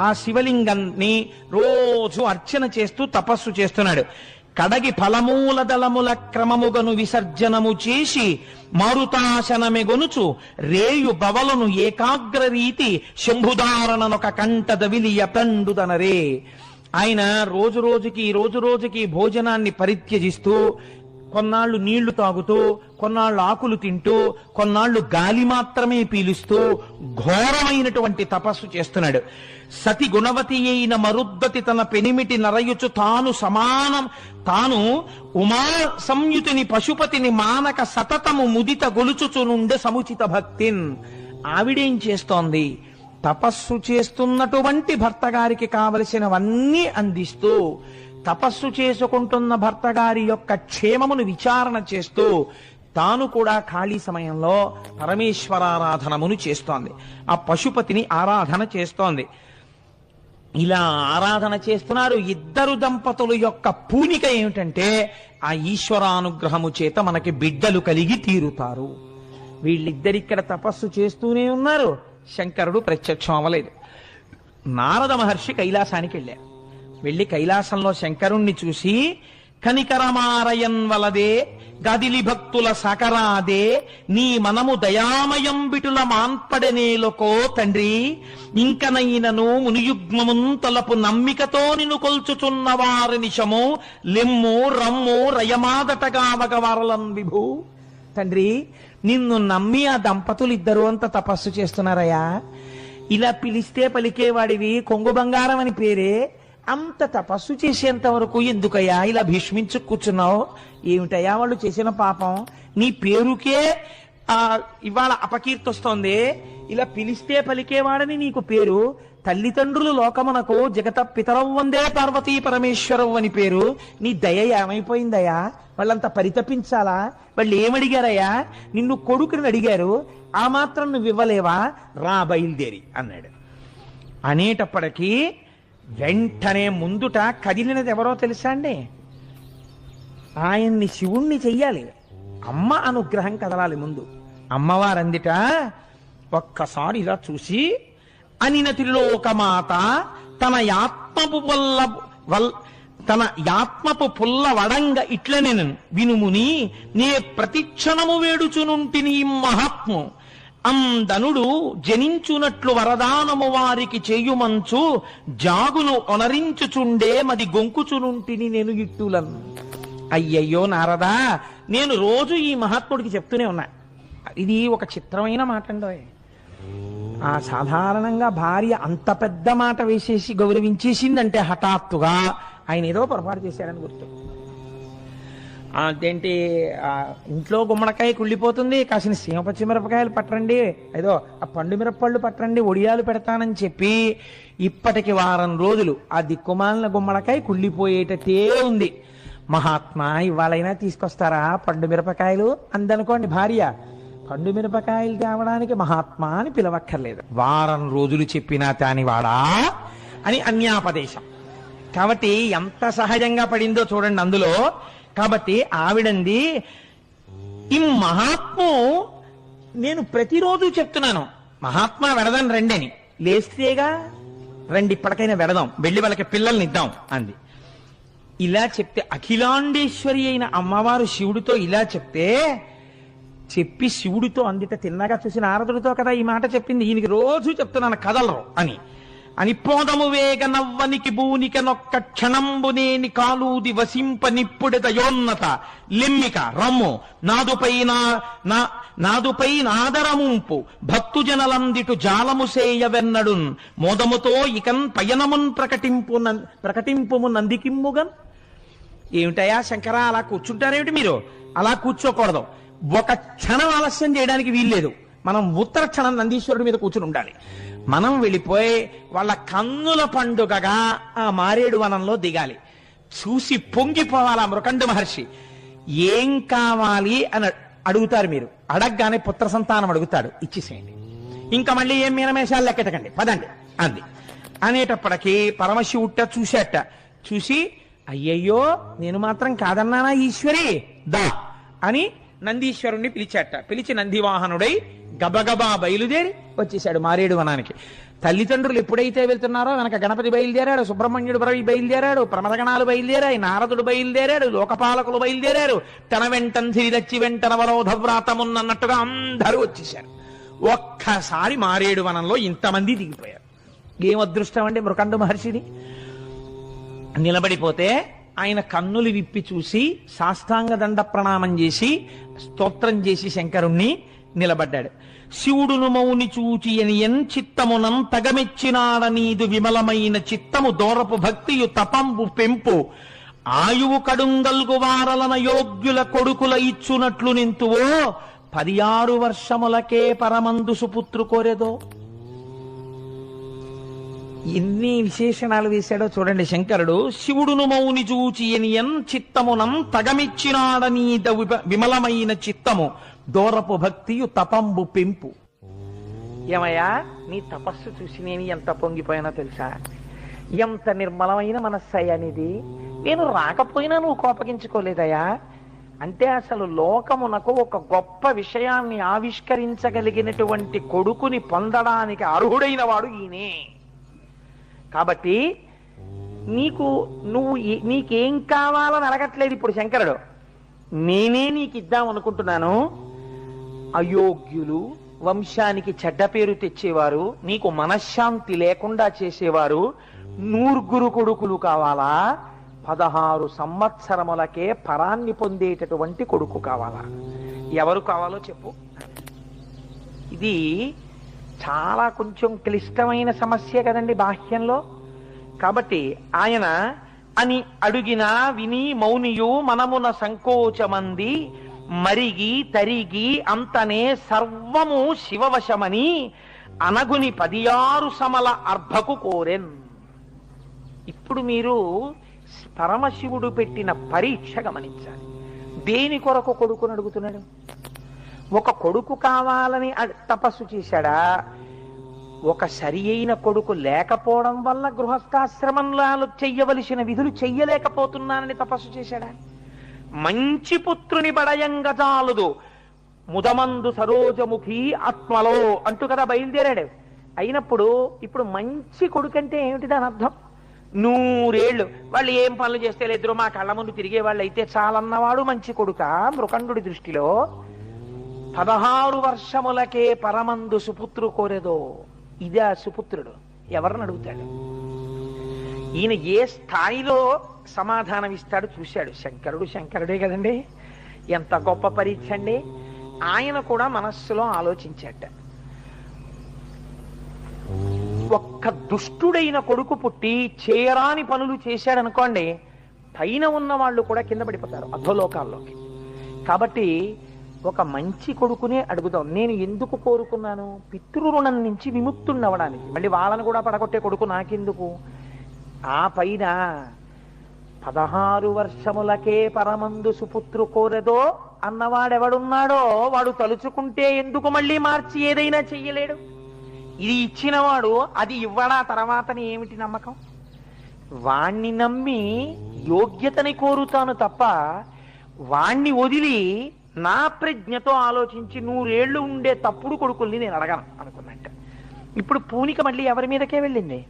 ఆ శివలింగాన్ని రోజు అర్చన చేస్తూ తపస్సు చేస్తున్నాడు. కడగి ఫలమూల దళముల క్రమముగను విసర్జనము చేసి మారుతాశనమెగొనుచు రేయు బవలను ఏకాగ్ర రీతి శంభుదారణనొక కంటదవిలి యతండుదనరే. ఆయన రోజు రోజుకి భోజనాన్ని పరిత్యజిస్తూ, కొన్నాళ్ళు నీళ్లు తాగుతూ, కొన్నాళ్ళు ఆకులు తింటూ, కొన్నాళ్ళు గాలి మాత్రమే పీలుస్తూ ఘోరమైనటువంటి తపస్సు చేస్తున్నాడు. సతి గుణవతి అయిన మరుద్వతి తన పెనిమిటి నరయుచు తాను ఉమా సంయుతిని పశుపతిని మానక సతతము ముదిత గొలుచుచునుండే సముచిత భక్తిన్. ఆవిడేం చేస్తోంది? తపస్సు చేస్తున్నటువంటి భర్త గారికి కావలసినవన్నీ అందిస్తూ, తపస్సు చేసుకుంటున్న భర్త గారి యొక్క క్షేమమును విచారణ చేస్తూ తాను కూడా ఖాళీ సమయంలో పరమేశ్వరారాధనమును చేస్తోంది. ఆ పశుపతిని ఆరాధన చేస్తోంది. ఇలా ఆరాధన చేస్తున్నారు. ఇద్దరు దంపతుల యొక్క పూనిక ఏమిటంటే ఆ ఈశ్వరానుగ్రహము చేత మనకి బిడ్డలు కలిగి తీరుతారు. వీళ్ళిద్దరిక్కడ తపస్సు చేస్తూనే ఉన్నారు. శంకరుడు ప్రత్యక్షం అవ్వలేదు. నారద మహర్షి కైలాసానికి వెళ్ళారు. వెళ్ళి కైలాసంలో శంకరుణ్ణి చూసి, కనికరమారయన్ వలదే గదిలి భక్తుల సకరాదే నీ మనము దయామయం బిటుల మాన్పడనేలకో తండ్రి, ఇంకనైనను మునియుగ్మమున్ తలపు నమ్మికతో నిన్ను కొల్చుచున్న వారి నిశము లెమ్ము రమ్ము రయమాదటగావగవరలన్ విభూ. తండ్రి, నిన్ను నమ్మి ఆ దంపతులు ఇద్దరు అంత తపస్సు చేస్తున్నారయ్యా. ఇలా పిలిస్తే పలికేవాడివి, కొంగు బంగారం అని పేరే. అంత తపస్సు చేసేంత వరకు ఎందుకయ్యా ఇలా భీష్మించు కూర్చున్నావు? ఏమిటయ్యా వాళ్ళు చేసిన పాపం? నీ పేరుకే ఇవాళ అపకీర్తి వస్తోంది. ఇలా పిలిస్తే పలికేవాడని నీకు పేరు. తల్లిదండ్రులు లోకమునకు జగత పితరవు వందే పార్వతీ పరమేశ్వరవు అని పేరు. నీ దయ ఏమైపోయిందయ్యా? వాళ్ళంతా పరితపించాలా? వాళ్ళు ఏమడిగారయ్యా? నిన్ను కొడుకుని అడిగారు, ఆ మాత్రం నువ్వు ఇవ్వలేవా? రా బయలుదేరి అన్నాడు. అనేటప్పటికీ వెంటనే ముందుట కదిలినది ఎవరో తెలుసా అండి? ఆయన్ని శివుణ్ణి చెయ్యాలి, అమ్మ అనుగ్రహం కదలాలి ముందు. అమ్మవారందిట ఒక్కసారి ఇలా చూసి, అనిన త్రిలోకమాత తన యాత్మపు పుల్ల వడంగ ఇట్లనెను వినుముని, నే ప్రతిక్షణము వేడుచునుంటిని మహాత్ము అందనుడు జనించునట్లు వరదానము వారికి చేయుమంచు జాగును ఒనరించుచుండే మది గొంకుచునుంటిని నేను ఇట్టులను. అయ్యయ్యో నారదా, నేను రోజు ఈ మహాత్ముడికి చెప్తూనే ఉన్నా. ఇది ఒక చిత్రమైన మాట అండి. సాధారణంగా భార్య అంత పెద్ద మాట వేసేసి గౌరవించేసిందంటే హఠాత్తుగా ఆయన ఏదో పొరపాటు చేశాడని గుర్తు. అదేంటి, ఇంట్లో గుమ్మడికాయ కుళ్ళిపోతుంది, కాసిన సీమ పచ్చిమిరపకాయలు పట్టరండి, ఏదో ఆ పండు మిరపళ్ళు పట్టరండి, ఒడియాలు పెడతానని చెప్పి ఇప్పటికి వారం రోజులు ఆ దిక్కుమాలిన గుమ్మడికాయ కుళ్ళిపోయేటట్టే ఉంది. మహాత్మా ఇవాళైనా తీసుకొస్తారా పండు మిరపకాయలు అందనుకోండి భార్య. పండు మిరపకాయలు తేవడానికి మహాత్మా అని పిలవక్కర్లేదు. వారం రోజులు చెప్పినా తానివాడా అని అన్యాపదేశం. కాబట్టి ఎంత సహజంగా పడిందో చూడండి అందులో. కాబట్టి ఆవిడంది, ఈ మహాత్ము నేను ప్రతిరోజు చెప్తున్నాను, మహాత్మా వెడదాం రండని. లేస్తేగా రండి ఇప్పటికైనా వెడదాం, వెళ్ళి వాళ్ళకి పిల్లల్ని ఇద్దాం అంది. ఇలా చెప్తే అఖిలాండేశ్వరి అయిన అమ్మవారు శివుడితో ఇలా చెప్పి శివుడితో అందిట తిన్నగా చూసిన నారదుడితో కదా ఈ మాట చెప్పింది. ఈయనకి రోజు చెప్తున్నాను కదలరు అని పోదము వేగ నవ్వనికి బూనిక నొక్క క్షణంబునేని కాలూది వసింప నిప్పుడి దయోన్నత లెమ్మిక రమ్ము నాదుపై నాదరముంపు భక్తుజనలందిటు జాలము సేయవెన్నడున్ మోదముతో ఇకన్ పయనమున్ ప్రకటింపుము నందికిమ్ముగన్. ఏమిటయా శంకరా అలా కూర్చుంటారేమిటి మీరు? అలా కూర్చోకూడదు. ఒక క్షణం ఆలస్యం చేయడానికి వీల్లేదు. మనం ఉత్తర క్షణం నందీశ్వరుడి మీద కూర్చుని ఉండాలి. మనం వెళ్ళిపోయి వాళ్ళ కన్నుల పండుగగా ఆ మారేడు వనంలో దిగాలి. చూసి పొంగిపోవాలి ఆ మృకండు మహర్షి. ఏం కావాలి అని అడుగుతారు మీరు. అడగగానే పుత్ర సంతానం అడుగుతాడు, ఇచ్చేసేయండి. ఇంకా మళ్ళీ ఏం మీనమేషాలు లెక్కెట్టకండి, పదండి అంది. అనేటప్పటికీ పరమశివుట్ట చూసేట. చూసి అయ్యయ్యో నేను మాత్రం కాదన్నానా ఈశ్వరి, దా అని నందీశ్వరుణ్ణి పిలిచాట. పిలిచి నందివాహనుడై గబగబా బయలుదేరి వచ్చేశాడు మారేడు వనానికి. తల్లిదండ్రులు ఎప్పుడైతే వెళ్తున్నారో వెనక గణపతి బయలుదేరాడు, సుబ్రహ్మణ్యుడు బయలుదేరాడు, ప్రమదగణాలు బయలుదేరాయి, నారదుడు బయలుదేరాడు, లోకపాలకులు బయలుదేరారు. తన వెంటన్ సిరిదచ్చి వెంటన వరోధ వ్రాతమున్నట్టుగా అందరూ వచ్చేశారు. ఒక్కసారి మారేడు వనంలో ఇంతమంది దిగిపోయారు. ఏం అదృష్టం అండి మృకండు మహర్షిని. నిలబడిపోతే ఆయన కన్నులు విప్పి చూసి సాష్టాంగ దండ ప్రణామం చేసి స్తోత్రం చేసి శంకరుణ్ణి నిలబడ్డాడు. శివుడును మౌని చూచి ఎనియన్ చిత్తమునం తగమెచ్చినాడనీదు విమలమైన చిత్తము దూరపు భక్తియు తపంబు పెంపు ఆయువు కడుంగల్గు వారలన యోగ్యుల కొడుకుల ఇచ్చునట్లు నింతువో 16 వర్షములకే పరమందు సుపుత్రు కోరెదో. ఎన్ని విశేషణాలు వేశాడో చూడండి శంకరుడు. శివుడును మౌని చూచి ఎనియన్ చిత్తమునం తగమిచ్చినాడనీద విమలమైన చిత్తము దూరపు భక్తియు తపంబు పెంపు. ఏమయ్యా నీ తపస్సు చూసి నేను ఎంత పొంగిపోయానో తెలుసా? ఎంత నిర్మలమైన మనస్సయ్యా అనేది. నేను రాకపోయినా నువ్వు కోపగించుకోలేదయా అంటే అసలు లోకమునకు ఒక గొప్ప విషయాన్ని ఆవిష్కరించగలిగినటువంటి కొడుకుని పొందడానికి అర్హుడైన వాడు ఈయనే. కాబట్టి నీకేం కావాలని అడగట్లేదు ఇప్పుడు శంకరుడు. నేనే నీకు ఇద్దాం అనుకుంటున్నాను. అయోగ్యులు, వంశానికి చెడ్డ పేరు తెచ్చేవారు, నీకు మనశ్శాంతి లేకుండా చేసేవారు 100 కొడుకులు కావాలా? 16 సంవత్సరములకే పరాన్ని పొందేటటువంటి కొడుకు కావాలా? ఎవరు కావాలో చెప్పు. ఇది చాలా కొంచెం క్లిష్టమైన సమస్య కదండి బాహ్యంలో. కాబట్టి ఆయన అని అడుగినా విని మౌనియు మనమున సంకోచమంది మరిగి తరిగి అంతనే సర్వము శివవశమని అనగుని 16 సమల అర్భకు కోరెన్. ఇప్పుడు మీరు పరమశివుడు పెట్టిన పరీక్ష గమనించాలి. దేని కొరకు కొడుకుని అడుగుతున్నాడు? ఒక కొడుకు కావాలని తపస్సు చేశాడా? ఒక సరి అయిన కొడుకు లేకపోవడం వల్ల గృహస్థాశ్రమంలో చెయ్యవలసిన విధులు చెయ్యలేకపోతున్నానని తపస్సు చేశాడా? మంచి పుత్రుని బడయంగజాలుదు ముదమందు సరోజముఖి ఆత్మలో అంటూ కదా బయలుదేరాడు. అయినప్పుడు ఇప్పుడు మంచి కొడుకంటే ఏమిటి దాని అర్థం? 100 ఏళ్ళు వాళ్ళు ఏం పనులు చేస్తే లేదురో మా కళ్ళ ముందు తిరిగే వాళ్ళు అయితే చాలన్నవాడు మంచి కొడుక మృకండుడి దృష్టిలో? 16 వర్షములకే పరమందు సుపుత్రు కోరేదో. ఇదే ఆ సుపుత్రుడు. ఎవరిని అడుగుతాడు? ఈయన ఏ స్థాయిలో సమాధానం ఇస్తాడు చూశాడు. శంకరుడే కదండి. ఎంత గొప్ప పరీక్ష అండి. ఆయన కూడా మనస్సులో ఆలోచించాట. ఒక్క దుష్టుడైన కొడుకు పుట్టి చేయరాని పనులు చేశాడనుకోండి, పైన ఉన్న వాళ్ళు కూడా కింద పడిపోతారు అధోలోకాల్లోకి. కాబట్టి ఒక మంచి కొడుకునే అడుగుదాం. నేను ఎందుకు కోరుకున్నాను? పితృరుణం నుంచి విముక్తున్నవడానికి. మళ్ళీ వాళ్ళని కూడా పడగొట్టే కొడుకు నాకెందుకు? ఆ పైన 16 వర్షములకే పరమందు సుపుత్రు కోరెదో అన్నవాడెవడున్నాడో వాడు తలుచుకుంటే ఎందుకు మళ్ళీ మార్చి ఏదైనా చెయ్యలేడు? ఇది ఇచ్చినవాడు అది ఇవ్వడా తర్వాతని ఏమిటి నమ్మకం? వాణ్ణి నమ్మి యోగ్యతని కోరుతాను తప్ప వాణ్ణి వదిలి నా ప్రజ్ఞతో ఆలోచించి 100 ఏళ్ళు ఉండే తప్పుడు కొడుకుల్ని నేను అడగను అనుకున్నట్ట. ఇప్పుడు పూనిక మళ్ళీ ఎవరి మీదకే వెళ్ళింది?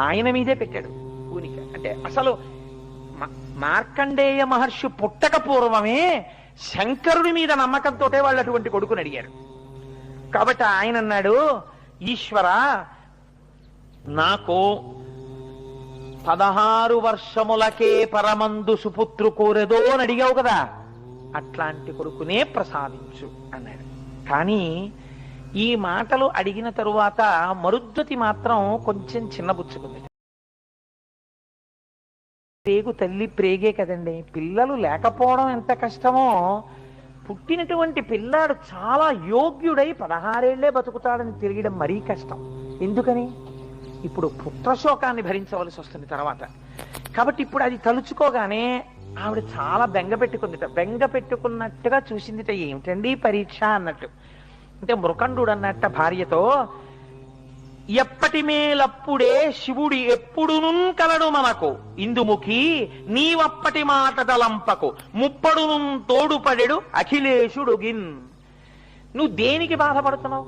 ఆయన మీదే పెట్టాడు పూనిక. అంటే అసలు మార్కండేయ మహర్షి పుట్టక పూర్వమే శంకరుడి మీద నమ్మకంతో వాళ్ళు అటువంటి కొడుకుని అడిగారు. కాబట్టి ఆయన అన్నాడు, ఈశ్వర నాకు 16 వర్షములకే పరమందు సుపుత్రు కోరెదో అని అడిగావు కదా, అట్లాంటి కొడుకునే ప్రసాదించు అన్నాడు. కానీ ఈ మాటలు అడిగిన తరువాత మరుద్వతి మాత్రం కొంచెం చిన్నబుచ్చుకుంది. ప్రేగు తల్లి ప్రేగే కదండి. పిల్లలు లేకపోవడం ఎంత కష్టమో, పుట్టినటువంటి పిల్లాడు చాలా యోగ్యుడై 16 ఏళ్లే బతుకుతాడని తిరగడం మరీ కష్టం. ఎందుకని? ఇప్పుడు పుత్రశోకాన్ని భరించవలసి వస్తుంది తర్వాత. కాబట్టి ఇప్పుడు అది తలుచుకోగానే ఆవిడ చాలా బెంగ పెట్టుకుందిట. బెంగ పెట్టుకున్నట్టుగా చూసిందిట. ఏమిటండి పరీక్ష అన్నట్టు. అంటే మృకండు అన్నట్ట భార్యతో, ఎప్పటి మేలప్పుడే శివుడి ఎప్పుడును కలడు మనకు ఇందుముఖి నీవప్పటి మాట తలంపకు ముప్పడును తోడుపడెడు అఖిలేశుడుగిన్. నువ్వు దేనికి బాధపడుతున్నావు?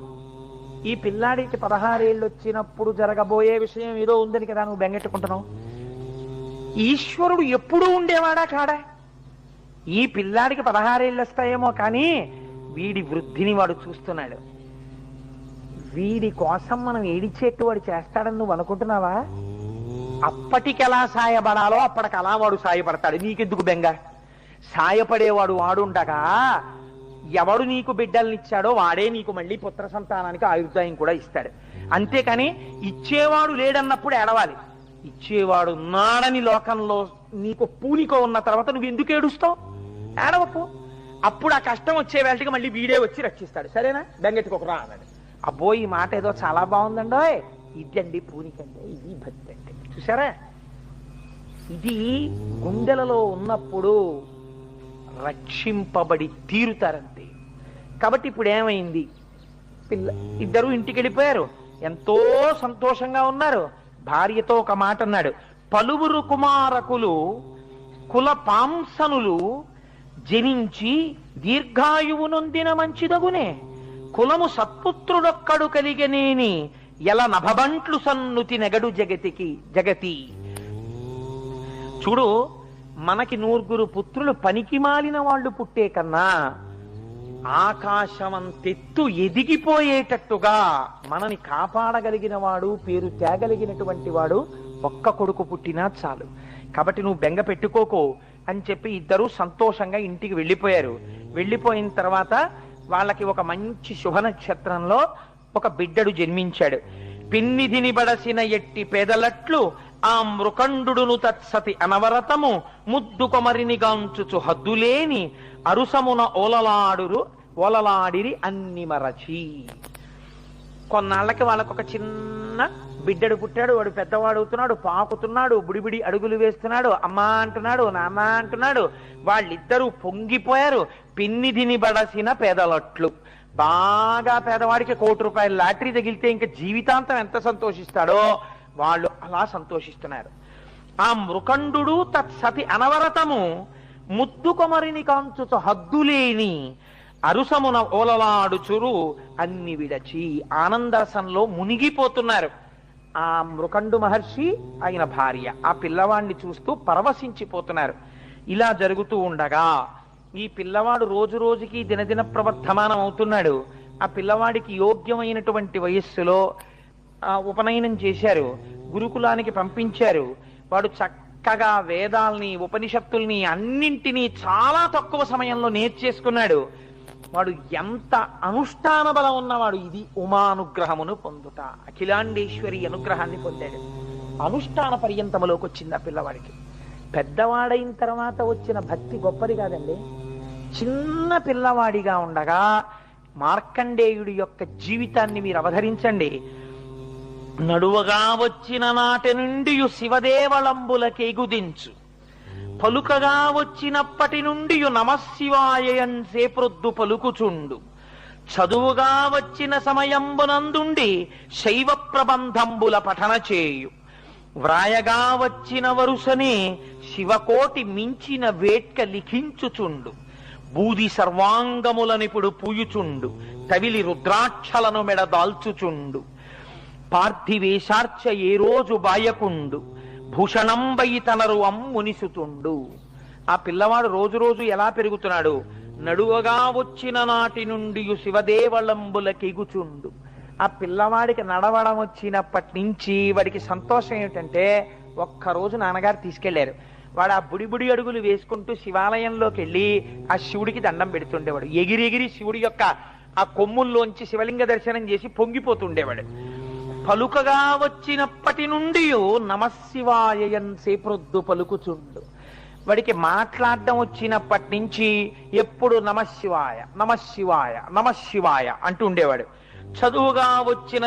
ఈ పిల్లాడికి 16 ఏళ్ళు వచ్చినప్పుడు జరగబోయే విషయం ఏదో ఉందని కదా నువ్వు బెంగెట్టుకుంటున్నావు. ఈశ్వరుడు ఎప్పుడూ ఉండేవాడా కాడా? ఈ పిల్లాడికి 16 ఏళ్ళు వస్తాయేమో కానీ వీడి వృద్ధిని వాడు చూస్తున్నాడు. వీడి కోసం మనం ఏడిచేట్టు వాడు చేస్తాడని నువ్వు అనుకుంటున్నావా? అప్పటికి ఎలా సాయపడాలో అప్పటికి అలా వాడు సాయపడతాడు. నీకెందుకు బెంగ? సాయపడేవాడు వాడుండగా ఎవడు నీకు బిడ్డల్నిచ్చాడో వాడే నీకు మళ్ళీ పుత్ర సంతానానికి ఆయుర్దాయం కూడా ఇస్తాడు. అంతేకాని ఇచ్చేవాడు లేడన్నప్పుడు ఏడవాలి. ఇచ్చేవాడు ఉన్నాడని లోకంలో నీకు పూనిక ఉన్న తర్వాత నువ్వు ఎందుకు ఏడుస్తావు? ఏడవకు. అప్పుడు ఆ కష్టం వచ్చే వేళకి మళ్ళీ వీడే వచ్చి రక్షిస్తాడు. సరేనా? బెంగెట్టుకోకరా అన్నాడు. అబ్బో ఈ మాట ఏదో చాలా బాగుందండో. ఇదండి పూనికంటే, ఇది భక్తి అంటే. చూసారా? ఇది గుండెలలో ఉన్నప్పుడు రక్షింపబడి తీరుతారంతే. కాబట్టి ఇప్పుడు ఏమైంది? ఇద్దరు ఇంటికి వెళ్ళిపోయారు, ఎంతో సంతోషంగా ఉన్నారు. భార్యతో ఒక మాట అన్నాడు, పలువురు కుమారకులు కుల పాంసనులు జనించి దీర్ఘాయువు నొందిన మంచిదగునే, కులము సత్పుత్రుడొక్కడు కలిగనేని ఎలా నభబంట్లు సన్నుతి నెగడు జగతి. చూడు, మనకి 9 పుత్రులు పనికి మాలిన వాళ్ళు పుట్టే కన్నా ఆకాశమంతెత్తు ఎదిగిపోయేటట్టుగా మనని కాపాడగలిగిన వాడు, పేరు తేగలిగినటువంటి వాడు ఒక్క కొడుకు పుట్టినా చాలు. కాబట్టి నువ్వు బెంగ పెట్టుకోకు అని చెప్పి ఇద్దరు సంతోషంగా ఇంటికి వెళ్ళిపోయారు. వెళ్ళిపోయిన తర్వాత వాళ్ళకి ఒక మంచి శుభ నక్షత్రంలో ఒక బిడ్డడు జన్మించాడు. పిన్నిధిని బడసిన ఎట్టి పేదలట్లు ఆ మృకండును తత్సతి అనవరతము ముద్దు కొమరిని గాంచుచు హద్దులేని అరుసమున ఓలలాడిరి అన్ని మరచి. కొన్నాళ్ళకి వాళ్ళకొక చిన్న బిడ్డడు పుట్టాడు. వాడు పెద్దవాడు అవుతున్నాడు, పాకుతున్నాడు, బుడిబిడి అడుగులు వేస్తున్నాడు, అమ్మా అంటున్నాడు, నాన్న అంటున్నాడు. వాళ్ళిద్దరూ పొంగిపోయారు. పిన్నిధిని బడసిన పేదలట్లు, బాగా పేదవాడికి 1 కోటి రూపాయల లాటరీ తగిలితే ఇంకా జీవితాంతం ఎంత సంతోషిస్తాడో వాళ్ళు అలా సంతోషిస్తున్నారు. ఆ మృకండు తత్సతి అనవరతము ముద్దు కొమరిని కాంచుచు హద్దులేని అరుసమున ఓలలాడుచురు అన్ని విడచి ఆనందరసంలో మునిగిపోతున్నారు. ఆ మృకండు మహర్షి ఆయన భార్య ఆ పిల్లవాడిని చూస్తూ పరవశించిపోతున్నారు. ఇలా జరుగుతూ ఉండగా ఈ పిల్లవాడు రోజు రోజుకి దినదిన ప్రవర్ధమానం అవుతున్నాడు. ఆ పిల్లవాడికి యోగ్యమైనటువంటి వయస్సులో ఉపనయనం చేశారు, గురుకులానికి పంపించారు. వాడు చక్కగా వేదాల్ని, ఉపనిషత్తుల్ని అన్నింటినీ చాలా తక్కువ సమయంలో నేర్చేసుకున్నాడు. వాడు ఎంత అనుష్ఠాన బలం ఉన్నవాడు. ఇది ఉమానుగ్రహమును పొందుట, అఖిలాండేశ్వరి అనుగ్రహాన్ని పొందాడు. అనుష్ఠాన పర్యంతములోకి వచ్చింది ఆ పిల్లవాడికి. పెద్దవాడైన తర్వాత వచ్చిన భక్తి గొప్పది కాదండి. చిన్న పిల్లవాడిగా ఉండగా మార్కండేయుడి యొక్క జీవితాన్ని మీరు అవధరించండి. నడువగా వచ్చిన నాటి నుండి శివదేవళంబులకెగుదించు, పలుకగా వచ్చినప్పటి నుండి నమశివాయన్ సేప్రొద్దు పలుకుచుండు, చదువుగా వచ్చిన సమయంబునందుండి శైవ ప్రబంధంబుల పఠన చేయు, వ్రాయగా వచ్చిన వరుసనే శివకోటి మించిన వేట్క లిఖించుచుండు, బూది సర్వాంగములనిపుడు పూయుచుండు, తవిలి రుద్రాక్షలను మెడదాల్చుచుండు, పార్థివేశార్చ ఏ రోజు బాయకుండు, భూషణంబై తనరు అమ్మునిసుతుండు. ఆ పిల్లవాడు రోజు రోజు ఎలా పెరుగుతున్నాడు? నడువగా వచ్చిన నాటి నుండి శివదేవళంబులకెగుచుండు. ఆ పిల్లవాడికి నడవడం వచ్చినప్పటి నుంచి వాడికి సంతోషం ఏమిటంటే, ఒక్కరోజు నాన్నగారు తీసుకెళ్లారు. వాడు ఆ బుడి అడుగులు వేసుకుంటూ శివాలయంలోకి వెళ్ళి ఆ శివుడికి దండం పెడుతుండేవాడు. ఎగిరి శివుడి యొక్క ఆ కొమ్ముల్లోంచి శివలింగ దర్శనం చేసి పొంగిపోతుండేవాడు. పలుకగా వచ్చినప్పటి నుండి నమశివాయన్ సేప్రొద్దు పలుకుచుండు. వాడికి మాట్లాడడం వచ్చినప్పటి నుంచి ఎప్పుడు నమశివాయ నమశివాయ నమశివాయ అంటూ ఉండేవాడు. చదువుగా వచ్చిన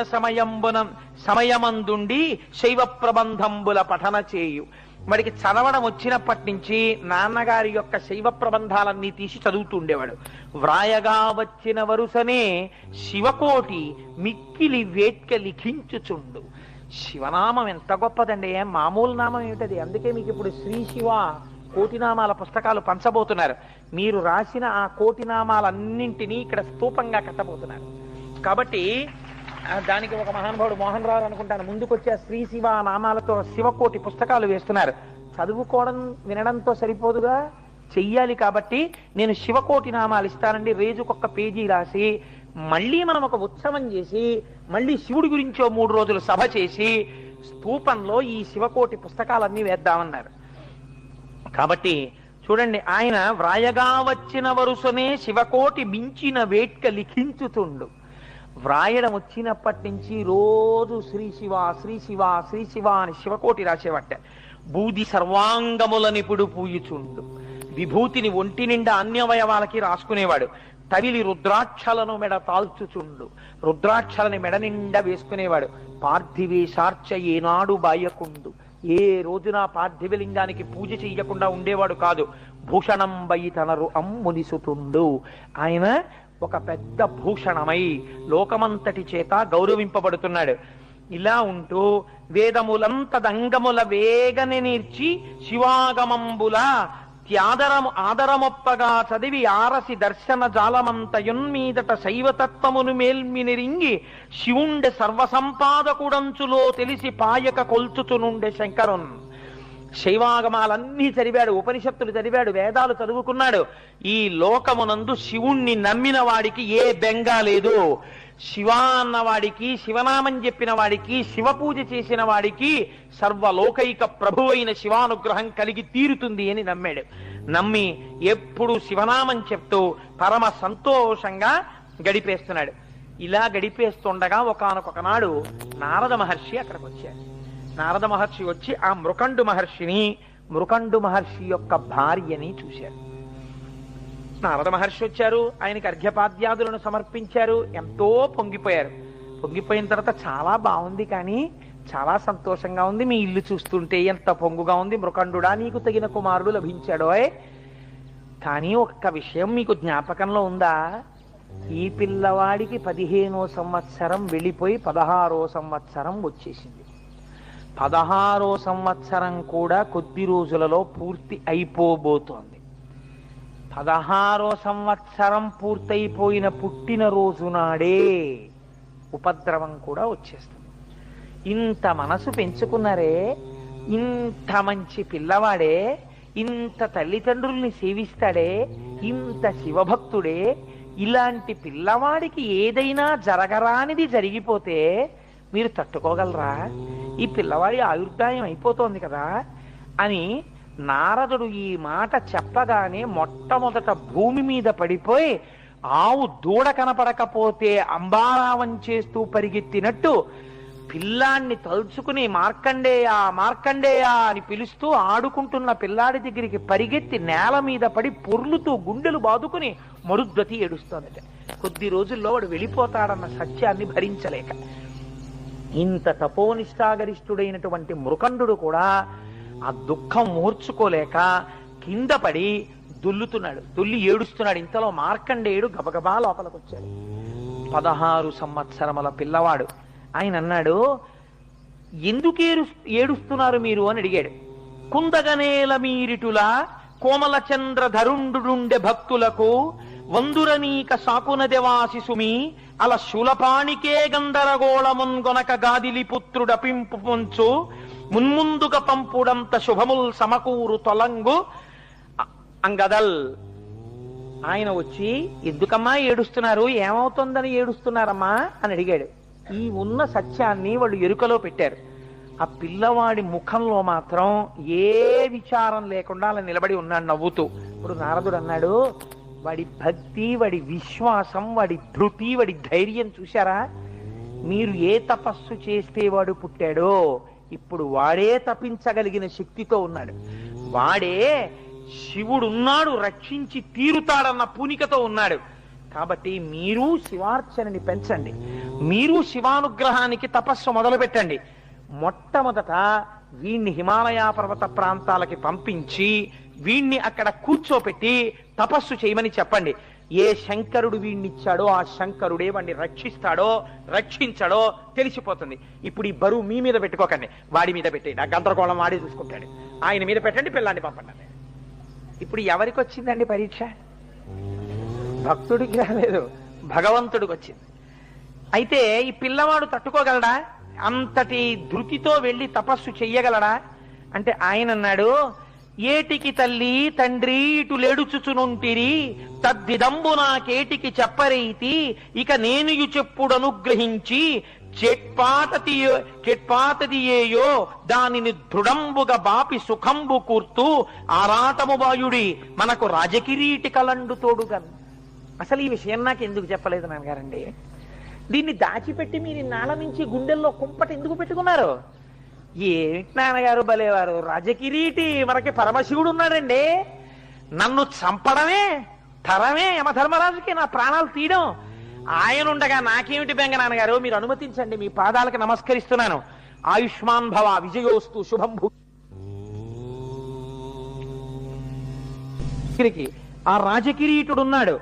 సమయమందుండి శైవ ప్రబంధంబుల పఠన చేయు. వాడికి చదవడం వచ్చినప్పటి నుంచి నాన్నగారి యొక్క శైవ ప్రబంధాలన్నీ తీసి చదువుతూ ఉండేవాడు. వ్రాయగా వచ్చిన వరుసనే శివకోటి మిక్కిలి వేట్క లిఖించుచుండు. శివనామం ఎంత గొప్పదండి, మామూలు నామం ఏమిటది. అందుకే మీకు ఇప్పుడు శ్రీ శివ కోటినామాల పుస్తకాలు పంచబోతున్నారు. మీరు రాసిన ఆ కోటినామాలన్నింటినీ ఇక్కడ స్తూపంగా కట్టబోతున్నారు. కాబట్టి దానికి ఒక మహానుభావుడు మోహన్ రావు అనుకుంటాను ముందుకొచ్చే శ్రీ శివ నామాలతో శివకోటి పుస్తకాలు వేస్తున్నారు. చదువుకోవడం వినడంతో సరిపోదుగా, చెయ్యాలి. కాబట్టి నేను శివకోటి నామాలు ఇస్తానండి, రోజుకొక పేజీ రాసి మళ్ళీ మనం ఒక ఉత్సవం చేసి మళ్ళీ శివుడి గురించో 3 రోజులు సభ చేసి స్తూపంలో ఈ శివకోటి పుస్తకాలన్నీ వేద్దామన్నారు. కాబట్టి చూడండి, ఆయన వ్రాయగా వచ్చిన వరుసనే శివకోటి మించిన వేట్క లిఖించుతుండు. వ్రాయడం వచ్చినప్పటి నుంచి రోజు శ్రీ శివ శ్రీ శివ శ్రీ శివ అని శివకోటి రాసేవట్ట. బూది సర్వాంగములనిపుడు పూయుచుండు, విభూతిని ఒంటి నిండా అన్యవయవాలకి రాసుకునేవాడు. తవిలి రుద్రాక్షలను మెడ తాల్చుచుండు, రుద్రాక్షలని మెడ నిండా వేసుకునేవాడు. పార్థివేశార్చ ఏనాడు బాయకుండు, ఏ రోజున పార్థివలింగానికి పూజ చెయ్యకుండా ఉండేవాడు కాదు. భూషణంబై తనరు అమ్మునిసుతుండు, ఆయన ఒక పెద్ద భూషణమై లోకమంతటి చేత గౌరవింపబడుతున్నాడు. ఇలా ఉంటూ వేదములంతదంగముల వేగని నేర్చి శివాగమంబుల ఆదరమొప్పగా చదివి ఆరసి దర్శన జాలమంతయున్మీదట శైవతత్వమును మేల్మినిరింగి శివుండె సర్వసంపాదకుడంచులో తెలిసి పాయక కొల్చుచునుండె శంకరున్. శైవాగమాలన్నీ చదివాడు, ఉపనిషత్తులు చదివాడు, వేదాలు చదువుకున్నాడు. ఈ లోకమునందు శివుణ్ణి నమ్మిన వాడికి ఏ బెంగా లేదు. శివ అన్నవాడికి, శివనామం చెప్పిన వాడికి, శివ పూజ చేసిన వాడికి సర్వలోకైక ప్రభు అయిన శివానుగ్రహం కలిగి తీరుతుంది అని నమ్మాడు. నమ్మి ఎప్పుడు శివనామం చెప్తూ పరమ సంతోషంగా గడిపేస్తున్నాడు. ఇలా గడిపేస్తుండగా ఒకానొకనాడు నారద మహర్షి అక్కడికి వచ్చాడు. నారద మహర్షి వచ్చి ఆ మృకండు మహర్షిని, మృకండు మహర్షి యొక్క భార్యని చూశారు. నారద మహర్షి వచ్చారు, ఆయనకి అర్ఘ్యపాద్యాదులను సమర్పించారు. ఎంతో పొంగిపోయారు. పొంగిపోయిన తర్వాత చాలా బాగుంది, కానీ చాలా సంతోషంగా ఉంది, మీ ఇల్లు చూస్తుంటే ఎంత పొంగుగా ఉంది, మృకండుడా నీకు తగిన కుమారుడు లభించాడోయ్. కానీ ఒక్క విషయం మీకు జ్ఞాపకంలో ఉందా? ఈ పిల్లవాడికి 15వ సంవత్సరం వెళ్ళిపోయి 16వ సంవత్సరం వచ్చేసింది. 16వ సంవత్సరం కూడా కొద్ది రోజులలో పూర్తి అయిపోబోతోంది. 16వ సంవత్సరం పూర్తయిపోయిన పుట్టినరోజు నాడే ఉపద్రవం కూడా వచ్చేస్తుంది. ఇంత మనసు పెంచుకున్నారే, ఇంత మంచి పిల్లవాడే, ఇంత తల్లిదండ్రుల్ని సేవిస్తాడే, ఇంత శివభక్తుడే, ఇలాంటి పిల్లవాడికి ఏదైనా జరగరానిది జరిగిపోతే మీరు తట్టుకోగలరా? ఈ పిల్లవాడి ఆయుర్దాయం అయిపోతోంది కదా అని నారదుడు ఈ మాట చెప్పగానే మొట్టమొదట భూమి మీద పడిపోయి ఆవు దూడ కనపడకపోతే అంబారావం చేస్తూ పరిగెత్తినట్టు పిల్లాన్ని తలుచుకుని మార్కండేయ మార్కండేయ అని పిలుస్తూ ఆడుకుంటున్న పిల్లాడి దగ్గరికి పరిగెత్తి నేల మీద పడి పొర్లుతూ గుండెలు బాదుకుని మరుద్వతి ఏడుస్తోందట. కొద్ది రోజుల్లో వాడు వెళ్ళిపోతాడన్న సత్యాన్ని భరించలేక. ఇంత తపోనిష్టాగరిష్ఠుడైనటువంటి మృకండు కూడా ఆ దుఃఖం మూర్చుకోలేక కింద పడి దుల్లుతున్నాడు, దుల్లి ఏడుస్తున్నాడు. ఇంతలో మార్కండేయుడు గబగబా లోపలికి వచ్చాడు. 16 సంవత్సరముల పిల్లవాడు. ఆయన అన్నాడు, ఎందుకు ఏడుస్తున్నారు మీరు అని అడిగాడు. కుందగనేల మీరిటులా కోమల చంద్ర ధరుండుండె భక్తులకు వందురనీక సాకునదెవాసి సుమి అల శూలపాణికే గందరగోళమున్గొనక గాదిలి పుత్రుడపింపు పొంచు మున్ముందుగా పంపుడంత శుభముల్ సమకూరు తొలంగు అంగదల్. ఆయన వచ్చి, ఎందుకమ్మా ఏడుస్తున్నారు, ఏమవుతుందని ఏడుస్తున్నారమ్మా అని అడిగాడు. ఈ ఉన్న సత్యాన్ని వాళ్ళు ఎరుకలో పెట్టారు. ఆ పిల్లవాడి ముఖంలో మాత్రం ఏ విచారం లేకుండా అలా నిలబడి ఉన్నాడు నవ్వుతూ. ఇప్పుడు నారదుడు అన్నాడు, వాడి భక్తి, వాడి విశ్వాసం, వాడి ధృతి, వాడి ధైర్యం చూశారా? మీరు ఏ తపస్సు చేస్తే వాడు పుట్టాడో ఇప్పుడు వాడే తప్పించగలిగిన శక్తితో ఉన్నాడు. వాడే శివుడున్నాడు, రక్షించి తీరుతాడన్న పూనికతో ఉన్నాడు. కాబట్టి మీరు శివార్చనని పెంచండి, మీరు శివానుగ్రహానికి తపస్సు మొదలు పెట్టండి. మొట్టమొదట వీణ్ణి హిమాలయ పర్వత ప్రాంతాలకి పంపించి వీణ్ణి అక్కడ కూర్చోపెట్టి తపస్సు చేయమని చెప్పండి. ఏ శంకరుడు వీణ్ణిచ్చాడో ఆ శంకరుడే వాడిని రక్షిస్తాడో రక్షించాడో తెలిసిపోతుంది. ఇప్పుడు ఈ బరువు మీ మీద పెట్టుకోకండి, వాడి మీద పెట్టండి. ఆ గందరగోళం వాడే చూసుకుంటాడు. ఆయన మీద పెట్టండి, పిల్లాన్ని పంపండి. ఇప్పుడు ఎవరికి వచ్చిందండి పరీక్ష? భక్తుడికి రాలేదు, భగవంతుడికి వచ్చింది. అయితే ఈ పిల్లవాడు తట్టుకోగలడా? అంతటి ధృతితో వెళ్ళి తపస్సు చెయ్యగలడా అంటే ఆయన అన్నాడు, ఏటికి తల్లి తండ్రి ఇటు లేడుచుచునుంటిరి తద్దిదంబు నాకేటికి చెప్పరైతి ఇక నేను చెప్పుడనుగ్రహించి చెట్పాతదియేయో దానిని దృఢంబుగా బాపి సుఖంబు కూర్తూ ఆరాటము వాయుడి మనకు రాజకిరీటి కలండు తోడుగన్. అసలు ఈ విషయం నాకు ఎందుకు చెప్పలేదు నాన్నగారండి? దీన్ని దాచిపెట్టి మీరు నాళ్ళ నుంచి గుండెల్లో కుంపట ఎందుకు పెట్టుకున్నారు? ఏమిటి నాన్నగారు భలేవారు, రాజకిరీటి మనకి పరమశివుడు ఉన్నాడండి. నన్ను చంపడమే తరమే యమధర్మరాజుకి నా ప్రాణాలు తీయడం. ఆయన ఉండగా నాకేమిటి బెంగ నాన్నగారు? మీరు అనుమతించండి, మీ పాదాలకు నమస్కరిస్తున్నాను. ఆయుష్మాన్ భవ, విజయోస్తు, శుభం భూ. ఆ రాజకిరీటుడున్నాడు,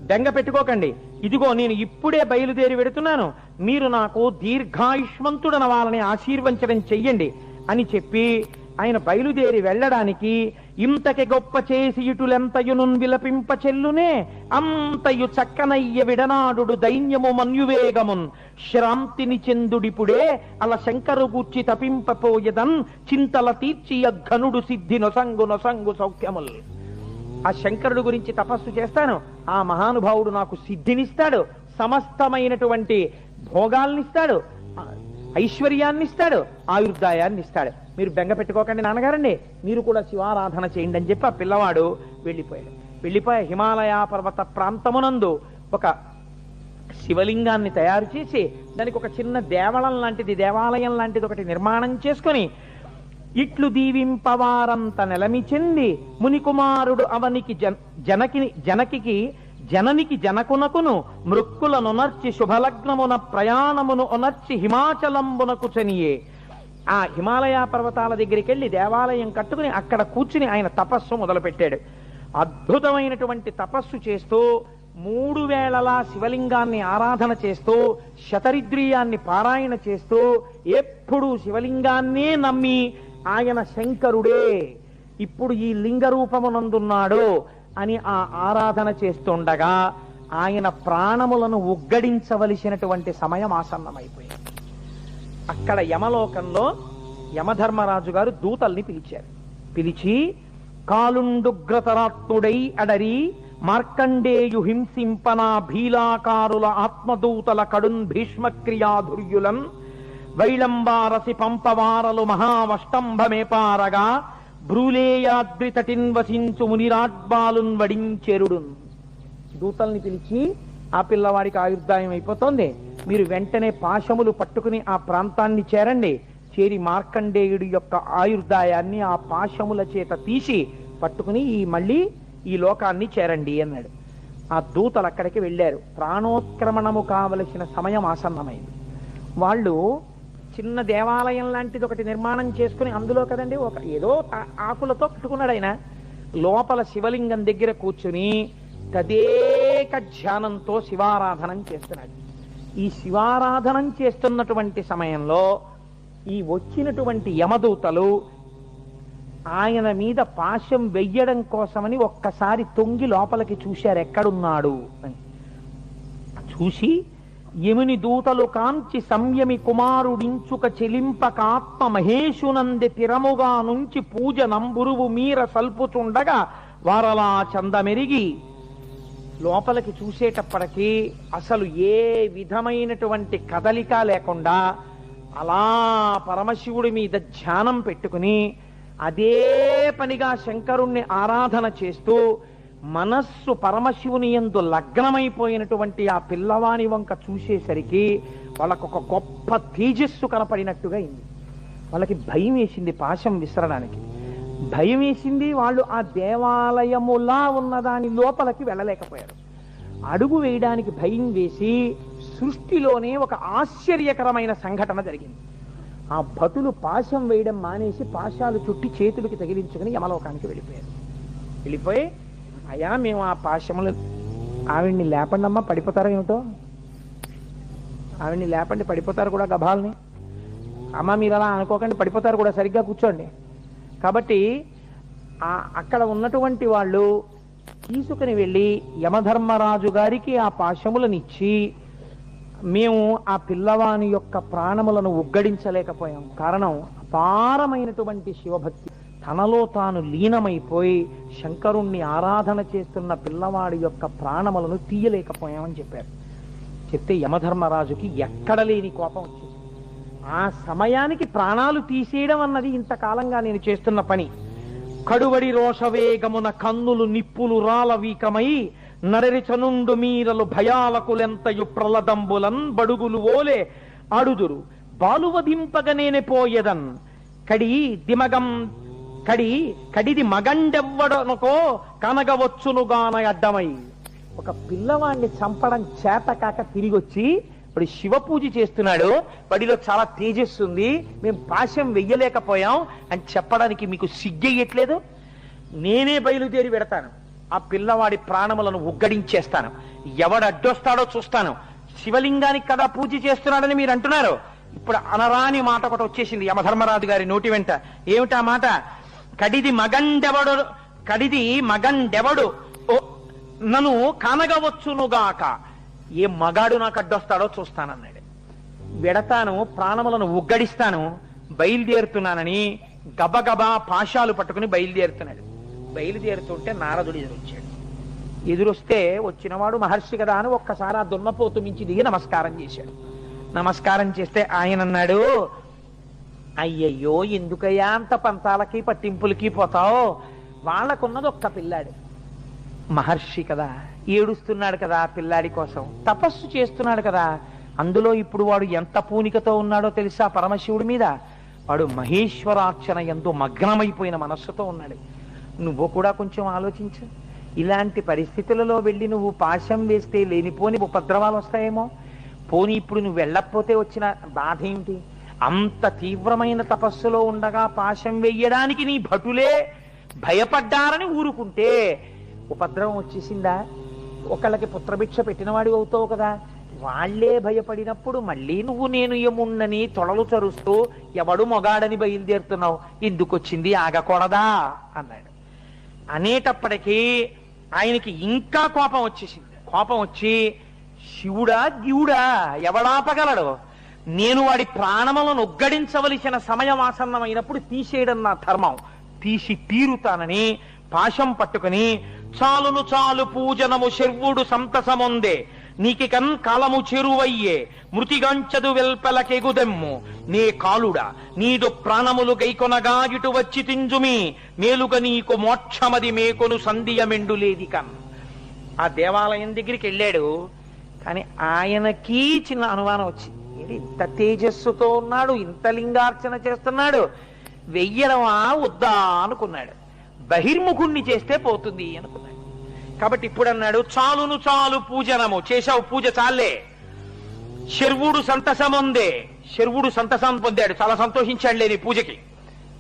బెంగ పెట్టుకోకండి, ఇదిగో నేను ఇప్పుడే బయలుదేరి వెడుతున్నాను, మీరు నాకు దీర్ఘాయుష్మంతుడనవాలని ఆశీర్వచనం చెయ్యండి అని చెప్పి ఆయన బయలుదేరి వెళ్ళడానికి ఇంతకి గొప్ప చేసి ఇటులెంతయును విలపింప చెల్లునే అంతయు చక్కనయ్య విడనాడు దైన్యము మన్యువేగమున్ శ్రాంతిని చెందుడిపుడే అల శంకరు గూర్చి తపింపపోయదన్ చింతల తీర్చి ఘనుడు సిద్ధి నొసంగు నొసంగు సౌఖ్యముల్. ఆ శంకరుడు గురించి తపస్సు చేస్తాను, ఆ మహానుభావుడు నాకు సిద్ధినిస్తాడు, సమస్తమైనటువంటి భోగాల్నిస్తాడు, ఐశ్వర్యాన్ని ఇస్తాడు, ఆయుర్దాయాన్ని ఇస్తాడు. మీరు బెంగ పెట్టుకోకండి నాన్నగారండి, మీరు కూడా శివారాధన చేయండి అని చెప్పి ఆ పిల్లవాడు వెళ్ళిపోయాడు. వెళ్ళిపోయి హిమాలయ పర్వత ప్రాంతమునందు ఒక శివలింగాన్ని తయారు చేసి దానికి ఒక చిన్న దేవాలయం లాంటిది ఒకటి నిర్మాణం చేసుకొని ఇట్లు దీవింపవారంత నెలమి చెంది మునికుమారుడు అవనికి జననికి జనకునకును మృక్కులనొనర్చి శుభలగ్నమున ప్రయాణమును ఒనర్చి హిమాచలంబునకు చనియే. ఆ హిమాలయ పర్వతాల దగ్గరికి వెళ్ళి దేవాలయం కట్టుకుని అక్కడ కూర్చుని ఆయన తపస్సు మొదలుపెట్టాడు. అద్భుతమైనటువంటి తపస్సు చేస్తూ 3 వేళలా శివలింగాన్ని ఆరాధన చేస్తూ శతరిద్రియాన్ని పారాయణ చేస్తూ ఎప్పుడు శివలింగాన్నే నమ్మి ఆయన శంకరుడే ఇప్పుడు ఈ లింగ రూపమునందున్నాడు అని ఆ ఆరాధన చేస్తుండగా ఆయన ప్రాణములను ఉగ్గడించవలసినటువంటి సమయం ఆసన్నమైపోయింది. అక్కడ యమలోకంలో యమధర్మరాజు గారు దూతల్ని పిలిచారు. పిలిచి కాలుండుగ్రతరాత్ముడై అడరి మార్కండేయు హింసింపనా భీలాకారుల ఆత్మదూతల కడున్ భీష్మక్రియాధుర్యులన్ వైళంబారసి పంపవారలు మహావష్టంభమేపారగా బ్రూలేయాద్రి తటిన్ వసించు మునిరాడ్బాలున్ వడించెరుడున్. దూతల్ని పిలిచి ఆ పిల్లవాడికి ఆయుర్దాయం అయిపోతుంది, మీరు వెంటనే పాశములు పట్టుకుని ఆ ప్రాంతాన్ని చేరండి, చేరి మార్కండేయుడి యొక్క ఆయుర్దాయాన్ని ఆ పాశముల చేత తీసి పట్టుకుని మళ్ళీ ఈ లోకాన్ని చేరండి అన్నాడు. ఆ దూతలు అక్కడికి వెళ్ళారు. ప్రాణోత్క్రమణము కావలసిన సమయం ఆసన్నమైంది. వాళ్ళు చిన్న దేవాలయం లాంటిది ఒకటి నిర్మాణం చేసుకుని అందులో కదండి ఒక ఏదో ఆకులతో కట్టుకున్నాడు ఆయన. లోపల శివలింగం దగ్గర కూర్చుని తదేక ధ్యానంతో శివారాధనం చేస్తున్నాడు. ఈ శివారాధనం చేస్తున్నటువంటి సమయంలో ఈ వచ్చినటువంటి యమదూతలు ఆయన మీద పాశం వెయ్యడం కోసమని ఒక్కసారి తొంగి లోపలికి చూశారు ఎక్కడున్నాడు అని. చూసి యముని దూతలు కాంచి సంయమి కుమారుడించుక చెలింపకాత్మ మహేశునంది తిరముగా నుంచి పూజ నంబురువు మీర సల్పుచుండగా వారలా చందమెరిగి లోపలికి చూసేటప్పటికీ అసలు ఏ విధమైనటువంటి కదలిక లేకుండా అలా పరమశివుడి మీద ధ్యానం పెట్టుకుని అదే పనిగా శంకరుణ్ణి ఆరాధన చేస్తూ మనస్సు పరమశివుని యందు లగ్నమైపోయినటువంటి ఆ పిల్లవాని వంక చూసేసరికి వాళ్ళకొక గొప్ప తేజస్సు కనపడినట్టుగా అయింది. వాళ్ళకి భయం వేసింది పాశం విసరడానికి. భయం వేసింది. వాళ్ళు ఆ దేవాలయములా ఉన్నదాని లోపలికి వెళ్ళలేకపోయారు. అడుగు వేయడానికి భయం వేసి సృష్టిలోనే ఒక ఆశ్చర్యకరమైన సంఘటన జరిగింది. ఆ భటులు పాశం వేయడం మానేసి పాశాలు చుట్టి చేతులకి తగిలించుకుని యమలోకానికి వెళ్ళిపోయారు. వెళ్ళిపోయి అయ్యా మేము ఆ పాశములు ఆవిడ్ని లేపండి అమ్మా, పడిపోతారో ఏమిటో, ఆవిడ్ని లేపండి పడిపోతారు కూడా గభాల్ని, అమ్మ మీరు అలా అనుకోకండి పడిపోతారు కూడా, సరిగ్గా కూర్చోండి. కాబట్టి అక్కడ ఉన్నటువంటి వాళ్ళు తీసుకుని వెళ్ళి యమధర్మరాజు గారికి ఆ పాశములనిచ్చి మేము ఆ పిల్లవాని యొక్క ప్రాణములను ఉగ్గడించలేకపోయాం. కారణం అపారమైనటువంటి శివభక్తి. తనలో తాను లీనమైపోయి శంకరుణ్ణి ఆరాధన చేస్తున్న పిల్లవాడి యొక్క ప్రాణములను తీయలేకపోయామని చెప్పారు. చెప్తే యమధర్మరాజుకి ఎక్కడ లేని కోపం వచ్చింది. ఆ సమయానికి ప్రాణాలు తీసేయడం అన్నది ఇంతకాలంగా నేను చేస్తున్న పని. కడువడి రోషవేగమున కన్నులు నిప్పులు రాలవీకమై నరరిచనుండు మీరలు భయాలకులెంతయు ప్రలదంబులన్ బడుగులు ఓలే అడుదురు బాలువదింపగనేనే పోయేదన్ కడిది మగండెవ్వడనుకో కనగవచ్చునుగాన అడ్డమై. ఒక పిల్లవాడిని చంపడం చేతకాక తిరిగి వచ్చి ఇప్పుడు శివ పూజ చేస్తున్నాడు, వాడిలో చాలా తేజస్సు ఉంది, మేము పాశం వెయ్యలేకపోయాం అని చెప్పడానికి మీకు సిగ్గెయ్యట్లేదు? నేనే బయలుదేరి పెడతాను, ఆ పిల్లవాడి ప్రాణములను ఉగ్గడించేస్తాను, ఎవడు అడ్డొస్తాడో చూస్తాను. శివలింగానికి కదా పూజ చేస్తున్నాడని మీరు అంటున్నారు. ఇప్పుడు అనరాని మాట ఒకటి వచ్చేసింది యమధర్మరాజు గారి నోటి వెంట. ఏమిటా మాట? కడిది మగండెవడు నన్ను కానగవచ్చునుగాక. ఏ మగాడు నాకు అడ్డొస్తాడో చూస్తానన్నాడు. వెడతాను, ప్రాణములను ఉగ్గడిస్తాను, బయలుదేరుతున్నానని గబగబా పాశాలు పట్టుకుని బయలుదేరుతున్నాడు. బయలుదేరుతుంటే నారదుడు ఎదురొచ్చాడు. ఎదురొస్తే వచ్చినవాడు మహర్షి కదా అని ఒక్కసారి ఆ దున్నపోతు మించి దిగి నమస్కారం చేశాడు. నమస్కారం చేస్తే ఆయన అన్నాడు, అయ్యయ్యో ఎందుకయ్యా అంత పంతాలకి పట్టింపులకి పోతావు? వాళ్ళకున్నది ఒక్క పిల్లాడు, మహర్షి కదా, ఏడుస్తున్నాడు కదా పిల్లాడి కోసం, తపస్సు చేస్తున్నాడు కదా. అందులో ఇప్పుడు వాడు ఎంత పూనికతో ఉన్నాడో తెలుసా పరమశివుడి మీద? వాడు మహేశ్వరార్చన ఎంతో మగ్నమైపోయిన మనస్సుతో ఉన్నాడు. నువ్వు కూడా కొంచెం ఆలోచించు. ఇలాంటి పరిస్థితులలో వెళ్ళి నువ్వు పాశం వేస్తే లేనిపోని ఉపద్రవాలు వస్తాయేమో. పోనీ ఇప్పుడు నువ్వు వెళ్ళకపోతే వచ్చిన బాధ ఏమిటి? అంత తీవ్రమైన తపస్సులో ఉండగా పాశం వెయ్యడానికి నీ భటులే భయపడ్డారని ఊరుకుంటే ఉపద్రవం వచ్చేసిందా? ఒకళ్ళకి పుత్రభిక్ష పెట్టినవాడి అవుతావు కదా. వాళ్లే భయపడినప్పుడు మళ్ళీ నువ్వు నేను యముణ్ణని తొడలు చరుస్తూ ఎవడు మొగాడని బయలుదేరుతున్నావు, ఎందుకొచ్చింది, ఆగకూడదా అన్నాడు. అనేటప్పటికీ ఆయనకి ఇంకా కోపం వచ్చేసింది. కోపం వచ్చి, శివుడా గివుడా ఎవడాపగలడు? నేను వాడి ప్రాణములను ఉగ్గడించవలసిన సమయం ఆసన్నమైనప్పుడు తీసేయడం నా ధర్మం, తీసి తీరుతానని పాశం పట్టుకుని, చాలును చాలు పూజనము శర్వుడు సంతసముందే, నీకికన్ కాలము చెరువయ్యే, మృతిగాంచదు వెల్పలకెగుదెమ్ము నే కాలుడా, నీదు ప్రాణములు గైకొనగా ఇటు వచ్చి తింజుమి, మేలుగ నీకు మోక్షమది మేకొను సంధియమెండులేది కన్. ఆ దేవాలయం దగ్గరికి వెళ్ళాడు. కానీ ఆయనకి చిన్న అనుమానం వచ్చింది. ఇంత తేజస్సుతో ఉన్నాడు, ఇంత లింగార్చన చేస్తున్నాడు, వెయ్యడమా వద్దా అనుకున్నాడు. బహిర్ముఖుణ్ణి చేస్తే పోతుంది అనుకున్నాడు. కాబట్టి ఇప్పుడు అన్నాడు, చాలును చాలు పూజనము, చేశావు పూజ చాలే, శర్వుడు సంతసముందే. శర్వుడు సంతసం పొందాడు, చాలా సంతోషించాడులే నీ పూజకి.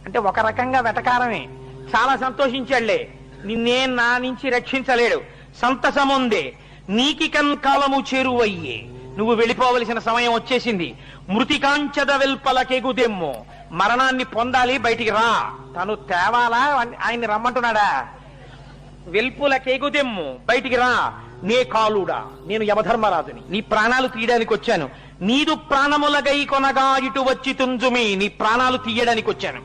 అంటే ఒక రకంగా వెటకారమే, చాలా సంతోషించాడులే, నిన్నే నా నుంచి రక్షించలేడు. సంతసముందే, నీకికన్ కాలము చేరువయ్యే, నువ్వు వెళ్ళిపోవలసిన సమయం వచ్చేసింది. మృతికాంచద వెల్పలకెగుదెమ్ము, మరణాన్ని పొందాలి, బయటికి రా. తను తేవాలా, ఆయన్ని రమ్మంటున్నాడా? వెల్పులకెగుదెమ్ము, బయటికి రా. నే కాలుడా, నేను యమధర్మరాజుని, నీ ప్రాణాలు తీయడానికి వచ్చాను. నీదు ప్రాణములగై కొనగా ఇటు వచ్చి తుంజుమి, నీ ప్రాణాలు తీయడానికి వచ్చాను.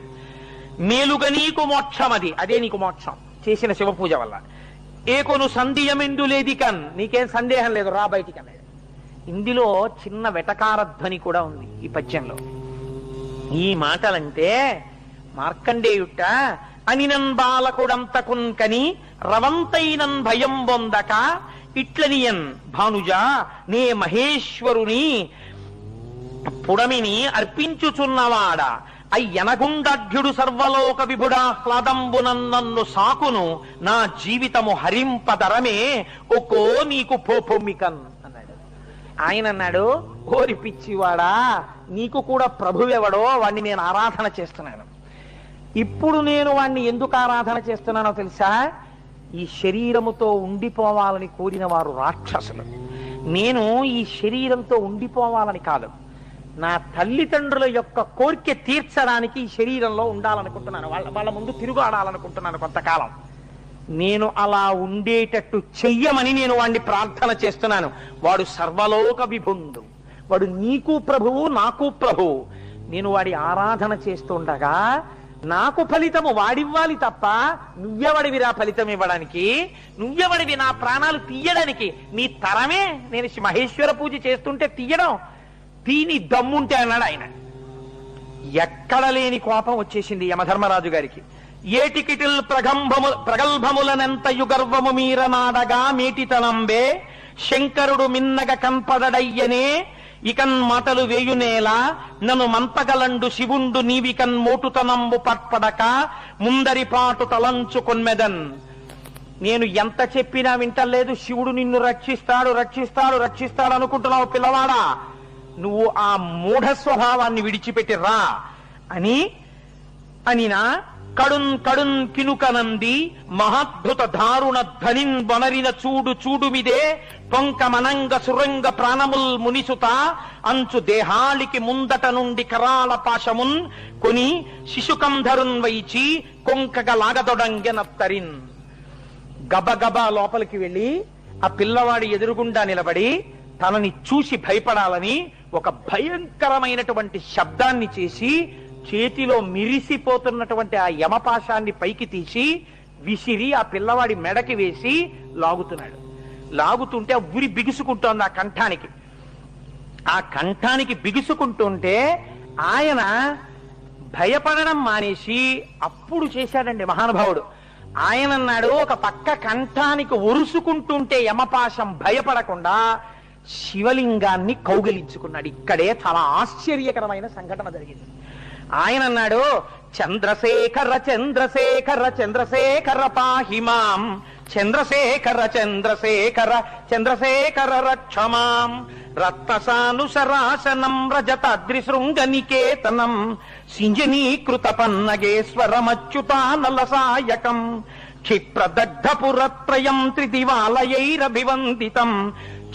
మేలుగ నీకు మోక్షమది, అదే నీకు మోక్షం చేసిన శివ పూజ వల్ల. ఏకొను సంధియమెండులేది కన్, నీకేం సందేహం లేదు, రా బయటికి అన్నాడు. ఇందులో చిన్న వెటకారధ్వని కూడా ఉంది ఈ పద్యంలో. ఈ మాటలంటే మార్కండేయుట అనినన్ బాలకుడంతకున్ కని రవంతైనన్ భయం బొందక ఇట్లనియన్ భానుజ నే మహేశ్వరుని పుడమిని అర్పించుచున్నవాడ అయ్యనగుండాఢ్యుడు సర్వలోక విభుడాహ్లాదంబునన్ను సాకును నా జీవితము హరింపదరమే ఒక్కో నీకు పోపొమ్మికన్ అన్నాడు. ఆయన అన్నాడు, ఓరి పిచ్చివాడా, నీకు కూడా ప్రభువెవడో వాణ్ణి నేను ఆరాధన చేస్తున్నాను. ఇప్పుడు నేను వాణ్ణి ఎందుకు ఆరాధన చేస్తున్నానో తెలుసా? ఈ శరీరముతో ఉండిపోవాలని కోరిన వారు రాక్షసులు. నేను ఈ శరీరంతో ఉండిపోవాలని కాదు, నా తల్లిదండ్రుల యొక్క కోరిక తీర్చడానికి ఈ శరీరంలో ఉండాలనుకుంటున్నాను, వాళ్ళ ముందు తిరుగాడాలనుకుంటున్నాను కొంతకాలం. నేను అలా ఉండేటట్టు చెయ్యమని నేను వాడిని ప్రార్థన చేస్తున్నాను. వాడు సర్వలోక విభుండు, వాడు నీకు ప్రభువు నాకు ప్రభువు. నేను వాడి ఆరాధన చేస్తుండగా నాకు ఫలితము వాడివ్వాలి తప్ప నువ్వెవడివి నా ఫలితం ఇవ్వడానికి, నువ్వెవడివి నా ప్రాణాలు తీయడానికి? నీ తరమే నేను మహేశ్వర పూజ చేస్తుంటే తీయడం, తీని దమ్ముంటే అన్నాడు ఆయన. ఎక్కడ లేని కోపం వచ్చేసింది యమధర్మరాజు గారికి. ఏటికిటిల్ ప్రగల్భములనెంత యుగర్వము మీరనాడగా మేటితనంబే శంకరుడు మిన్నగ కన్పదడయ్యనే ఇకన్ మాటలు వేయునేలా నన్ను మంపగలండు శివుండు నీవికన్ మోటుతనంబు పట్పడక ముందరి పాటు తలంచుకొన్మెదన్. నేను ఎంత చెప్పినా వింటలేదు, శివుడు నిన్ను రక్షిస్తాడు రక్షిస్తాడు రక్షిస్తాడు అనుకుంటున్నావు పిల్లవాడా, నువ్వు ఆ మూఢ స్వభావాన్ని విడిచిపెట్టి రా అనినా కడున్ కడున్ కినుకనంది మహాద్భుత దారుణ ధనిన్ వనరిన చూడు చూడుమిదే పొంక మనంగ సురంగ ప్రాణముల్ మునిసుత అంచు దేహాలికి ముందట నుండి కరాళ పాశమున్ కొని శిశుకంధరున్ వైచి కొంకగ లాగదొడంగెనత్తరిన్. గబగబా లోపలికి వెళ్లి ఆ పిల్లవాడి ఎదురుగుండా నిలబడి తనని చూసి భయపడాలని ఒక భయంకరమైనటువంటి శబ్దాన్ని చేసి చేతిలో మిరిసిపోతున్నటువంటి ఆ యమపాశాన్ని పైకి తీసి విసిరి ఆ పిల్లవాడి మెడకి వేసి లాగుతున్నాడు. లాగుతుంటే ఆ ఉరి బిగుసుకుంటోంది ఆ కంఠానికి. ఆ కంఠానికి బిగుసుకుంటుంటే ఆయన భయపడడం మానేసి అప్పుడు చేశాడండి మహానుభావుడు. ఆయన అన్నాడు, ఒక పక్క కంఠానికి ఒరుసుకుంటుంటే యమపాశం భయపడకుండా శివలింగాన్ని కౌగిలించుకున్నాడు. ఇక్కడే చాలా ఆశ్చర్యకరమైన సంఘటన జరిగింది. ఆయన అన్నాడు, చంద్రశేఖర చంద్రశేఖర చంద్రశేఖర పాహిమాం, చంద్రశేఖర చంద్రశేఖర చంద్రశేఖర రక్షమాం, రత్నసానుసరాసనం రజతాద్రిశృంగనికేతనం, సింజనీకృత పన్నగేశ్వరమచ్యుతానలసాయకం, క్షిప్రదగ్ధపురత్రయం త్రిదివాలయైరభివందితం,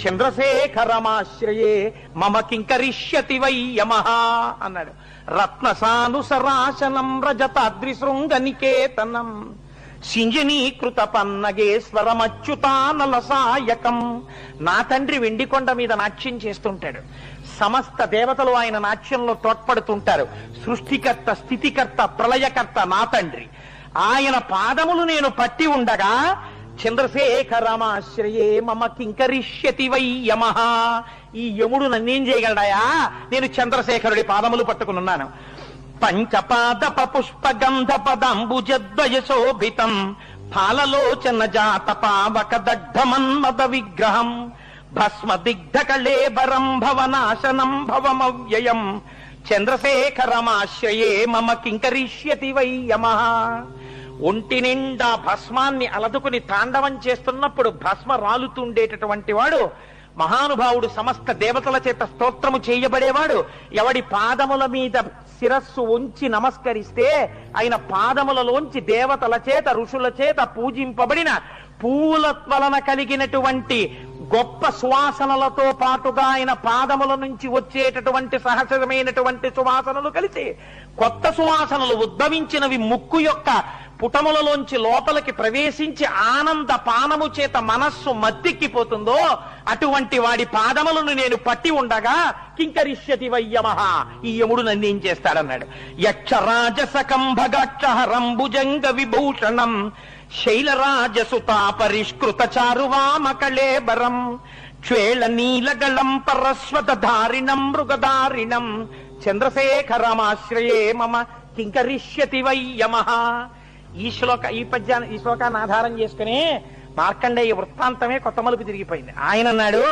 చంద్రశేఖరమాశ్రయే మమ కింకరిష్యతి వై యమః అన్నాడు. రత్నసానుసరాసనం రజతాద్రిశృంగనికేతనం, సింజనీకృత పన్నగేశ్వరమచ్యుతానలసాయకం. నా తండ్రి వెండికొండ మీద నాట్యం చేస్తుంటాడు. సమస్త దేవతలు ఆయన నాట్యంలో తోడ్పడుతుంటారు. సృష్టికర్త, స్థితికర్త, ప్రళయకర్త నా తండ్రి. ఆయన పాదములు నేను పట్టి ఉండగా చంద్రశేఖరమాశ్రయే మమ కింకరిష్యతి వై యమః, ఈ యముడు నన్నేం చేయగలడాయా, నేను చంద్రశేఖరుడి పాదములు పట్టుకున్నాను. పంచపాదప పుష్ప గంధ పదంబుజద్వయ శోభితం, ఫాలలోచన జాత పావక దగ్ధమన్మద విగ్రహం, భస్మ దిగ్ధ కళేబరం భవనాశనం భవమవ్యయం, చంద్రశేఖరమాశ్రయే మమ కింకరిష్యతి వై యమః. ఒంటి నిండా భస్మాన్ని అలదుకుని తాండవం చేస్తున్నప్పుడు భస్మ రాలుతుండేటటువంటి వాడు మహానుభావుడు, సమస్త దేవతల చేత స్తోత్రము చేయబడేవాడు. ఎవడి పాదముల మీద శిరస్సు ఉంచి నమస్కరిస్తే ఆయన పాదములలోంచి దేవతల చేత, ఋషుల చేత పూజింపబడిన పూల వలన కలిగినటువంటి గొప్ప సువాసనలతో పాటుగా ఆయన పాదముల నుంచి వచ్చేటటువంటి సహజమైనటువంటి సువాసనలు కలిసి కొత్త సువాసనలు ఉద్భవించినవి ముక్కు యొక్క పుటములలోంచి లోపలికి ప్రవేశించి ఆనంద పానము చేత మనస్సు మత్తెక్కిపోతుందో అటువంటి వాడి పాదములను నేను పట్టి ఉండగా కింకరిష్యతి వై యమః, ఈ యముడు నన్నేం చేస్తాడన్నాడు. యక్షరాజసకంభగాక్షహరంబుజంగ విభూషణం, శైలరాజసుతా పరిష్కృత చారువామకళేబరం, క్షేళ నీలగళం పరస్వతధారిణం మృగధారిణం, చంద్రశేఖరమాశ్రయే మమ కింకరిష్యతి వై యమః. ఈ శ్లోకాన్ని ఆధారం చేసుకుని మార్కండేయ వృత్తాంతమే కొత్త మలుపు తిరిగిపోయింది. ఆయన అన్నాడు,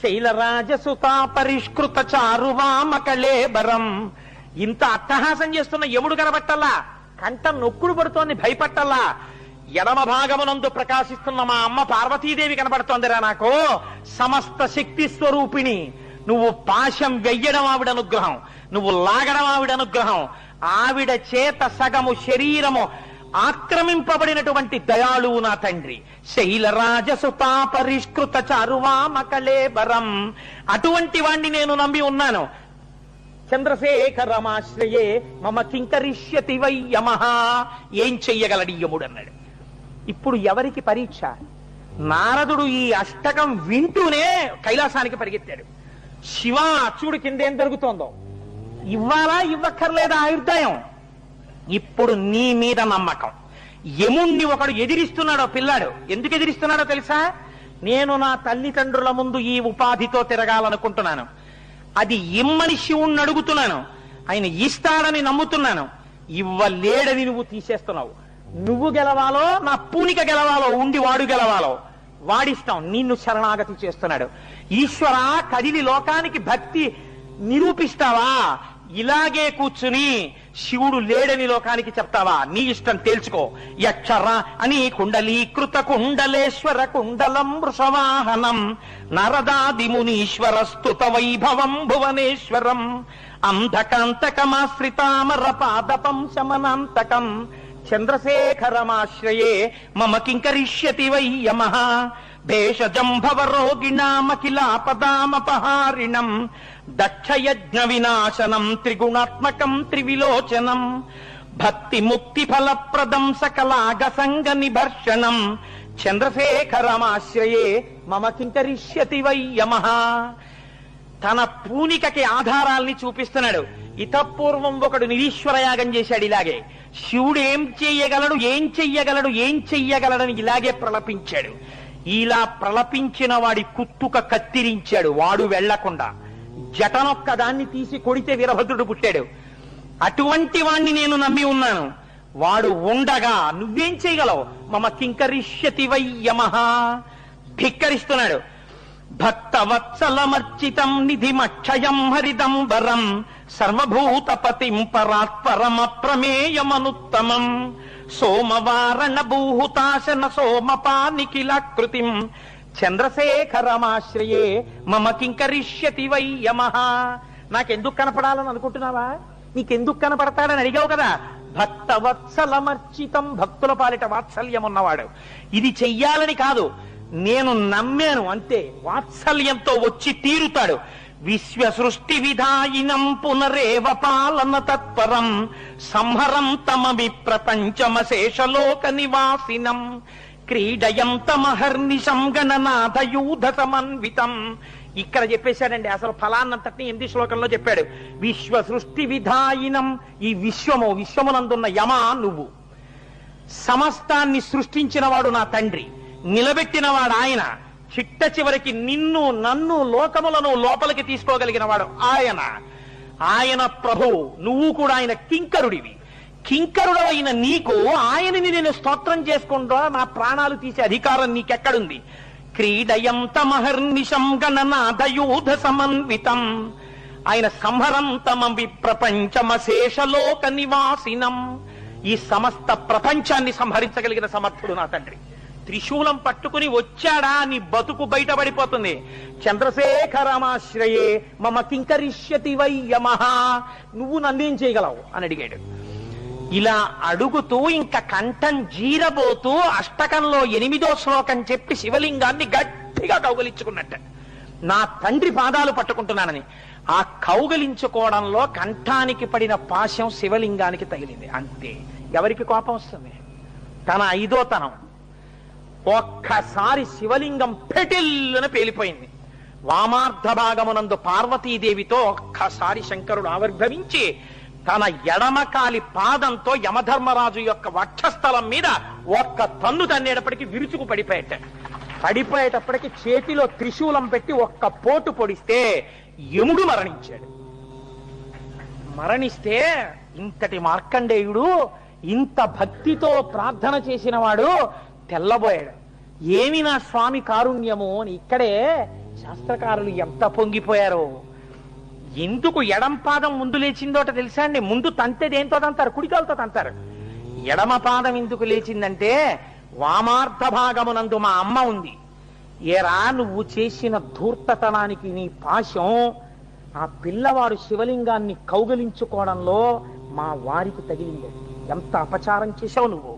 శైలరాజసుతా పరిష్కృత చారువామకళేబరం. ఇంత అట్టహాసం చేస్తున్న యముడు కనబట్టల్లా, కంఠం నొక్కుడు పడుతోంది, భయపట్టల్లా. ఎడమ భాగమునందు ప్రకాశిస్తున్న మా అమ్మ పార్వతీదేవి కనబడుతోందిరా నాకు. సమస్త శక్తి స్వరూపిణి నువ్వు. పాశం వెయ్యడం ఆవిడ అనుగ్రహం, నువ్వు లాగడం ఆవిడ అనుగ్రహం. ఆవిడ చేత సగము శరీరము ఆక్రమింపబడినటువంటి దయాళువు నా తండ్రి. శైలరాజసుతా పరిష్కృత చారువామకళేబరం, అటువంటి వాణ్ణి నేను నమ్మి ఉన్నాను. చంద్రశేఖరమాశ్రయే మమ కింకరిష్యతి వై యమః. ఏం చెయ్యగలడు యముడు అన్నాడు. ఇప్పుడు ఎవరికి పరీక్ష? నారదుడు ఈ అష్టకం వింటూనే కైలాసానికి పరిగెత్తాడు. శివ చూడు కిందేం జరుగుతోందో, ఇవ్వాలా ఇవ్వక్కర్లేదా ఆయుర్దాయం? ఇప్పుడు నీ మీద నమ్మకం. యముణ్ణి ఒకడు ఎదిరిస్తున్నాడో పిల్లాడు. ఎందుకు ఎదిరిస్తున్నాడో తెలుసా? నేను నా తల్లిదండ్రుల ముందు ఈ ఉపాధితో తిరగాలనుకుంటున్నాను, అది ఇమ్మని శివుణ్ణి అడుగుతున్నాను, ఆయన ఇస్తాడని నమ్ముతున్నాను. ఇవ్వలేడని నువ్వు తీసేస్తున్నావు. నువ్వు గెలవాలో నా పూనిక గెలవాలో, ఉండి వాడు గెలవాలో వాడిస్తాం. నిన్ను శరణాగతి చేస్తున్నాడు. ఈశ్వర కదిలి లోకానికి భక్తి నిరూపిస్తావా? ఇలాగే కూర్చుని శివుడు లేడని లోకానికి చెప్తావా? నీ ఇష్టం తేల్చుకో. యక్షర అని కుండలీకృత కుండలేశ్వర కుండలం వృషవాహనం, నరదాదిమునీశ్వర స్తుత వైభవం భువనేశ్వరం, అంధకాంతకమాశ్రితామర పాదపం శమనాంతకం, చంద్రశేఖరమాశ్రయే మమ కింకరిష్యతి వై యమః భేషజం భవరోగిణామఖిలాపదామపహారిణం దక్షయజ్ఞ వినాశనం త్రిగుణాత్మకం త్రివిలోచనం భక్తి ముక్తి ఫలప్రదం సకలాగ సంగ నిభర్షణం చంద్రశేఖరమాశ్రయే మమ కింకరిష్యతి వై యమః. తన పూనికకి ఆధారాల్ని చూపిస్తున్నాడు. ఇతపూర్వం ఒకడు నిరీశ్వరయాగం చేశాడు ఇలాగే. శివుడు ఏం చెయ్యగలడు, ఏం చెయ్యగలడు, ఏం చెయ్యగలడని ఇలాగే ప్రలపించాడు. ఇలా ప్రలపించిన వాడి కుత్తుక కత్తిరించాడు, వాడు వెళ్లకుండా. జటనొక్క దాన్ని తీసి కొడితే వీరభద్రుడు పుట్టాడు. అటువంటి వాణ్ణి నేను నమ్మి ఉన్నాను. వాడు ఉండగా నువ్వేం చేయగలవు? మమ కింకరిష్యతి వై యమః. ధిక్కరిస్తున్నాడు. భక్తవత్సలమర్చితం నిధిమక్షయం హరిదంబరం సర్వభూతపతిం పరాత్పరమప్రమేయమనుత్తమం సోమవారణ భూహుతాశన సోమపానిఖిలకృతిం చంద్రశేఖరమాశ్రయే మమ కింకరిష్యతి వై యమః. నాకెందుకు కనపడాలని అనుకుంటున్నావా? నీకెందుకు కనపడతాడని అడిగావు కదా. భక్తవత్సలమర్చితం, భక్తుల పాలిట వాత్సల్యం ఉన్నవాడు. ఇది చెయ్యాలని కాదు, నేను నమ్మాను అంతే. వాత్సల్యంతో వచ్చి తీరుతాడు. విశ్వ సృష్టి విధాయినం పునరేవ పాలన తత్పరం సంహరం తమవి ప్రపంచమశేషలోక నివాసినం క్రీడయంతమహర్నిశం గణనాథయూధ సమన్వితం. ఇక్కడ చెప్పేశాడండి అసలు ఫలాన్నంతటిని 8 శ్లోకంలో చెప్పాడు. విశ్వ సృష్టి విధాయినం, ఈ విశ్వమునందున్న యమా నువ్వు. సమస్తాన్ని సృష్టించిన వాడు నా తండ్రి, నిలబెట్టినవాడు ఆయన. చిట్ట చివరికి నిన్ను నన్ను లోకములను లోపలికి తీసుకోగలిగిన వాడు ఆయన. ఆయన ప్రభువు, నువ్వు కూడా ఆయన కింకరుడివి. కింకరుడైన నీకు ఆయనని నేను స్తోత్రం చేసుకుంటా నా ప్రాణాలు తీసే అధికారం నీకెక్కడుంది? క్రీడయంతమహర్నిశం గణనాథయూధ సమన్వితం ఆయన సంహరం తమ విప్రపంచమశేషలోక నివాసినం. ఈ సమస్త ప్రపంచాన్ని సంహరించగలిగిన సమర్థుడు నా తండ్రి. త్రిశూలం పట్టుకుని వచ్చాడా నీ బతుకు బయటపడిపోతుంది. చంద్రశేఖరమాశ్రయే మమ కింకరిష్యతి వై యమః. నువ్వు నన్నేం చేయగలవు అని అడిగాడు. ఇలా అడుగుతూ ఇంకా కంఠం జీరబోతూ అష్టకంలో 8వ శ్లోకం చెప్పి శివలింగాన్ని గట్టిగా కౌగలించుకున్నట్ట. నా తండ్రి పాదాలు పట్టుకుంటున్నానని. ఆ కౌగలించుకోవడంలో కంఠానికి పడిన పాశం శివలింగానికి తగిలింది. అంతే. ఎవరికి కోపం వస్తుంది? తన 5వ తనం. ఒక్కసారి శివలింగం పెటిల్లున పేలిపోయింది. వామార్థ భాగమునందు పార్వతీదేవితో ఒక్కసారి శంకరుడు ఆవిర్భవించి తన ఎడమకాలి పాదంతో యమధర్మరాజు యొక్క వక్షస్థలం మీద ఒక్క తన్ను తన్నేటప్పటికి విరుచుకు పడిపోయేటప్పటికి చేతిలో త్రిశూలం పెట్టి ఒక్క పోటు పొడిస్తే యముడు మరణించాడు. మరణిస్తే ఇంతటి మార్కండేయుడు ఇంత భక్తితో ప్రార్థన చేసిన వాడు తెల్లబోయాడు. ఏమి నా స్వామి కారుణ్యము అని ఇక్కడే శాస్త్రకారులు ఎంత పొంగిపోయారో. ఎందుకు ఎడం పాదం ముందు లేచిందోట తెలుసా అండి? ముందు తంతే దేంతో తంతారు? కుడికాలతో తంతారు. ఎడమ పాదం ఎందుకు లేచిందంటే వామార్థ భాగమునందు మా అమ్మ ఉంది. ఏరా నువ్వు చేసిన ధూర్తతనానికి నీ పాశం ఆ పిల్లవాడు శివలింగాన్ని కౌగలించుకోవడంలో మా వారికి తగిలింది. ఎంత అపచారం చేశావు నువ్వు.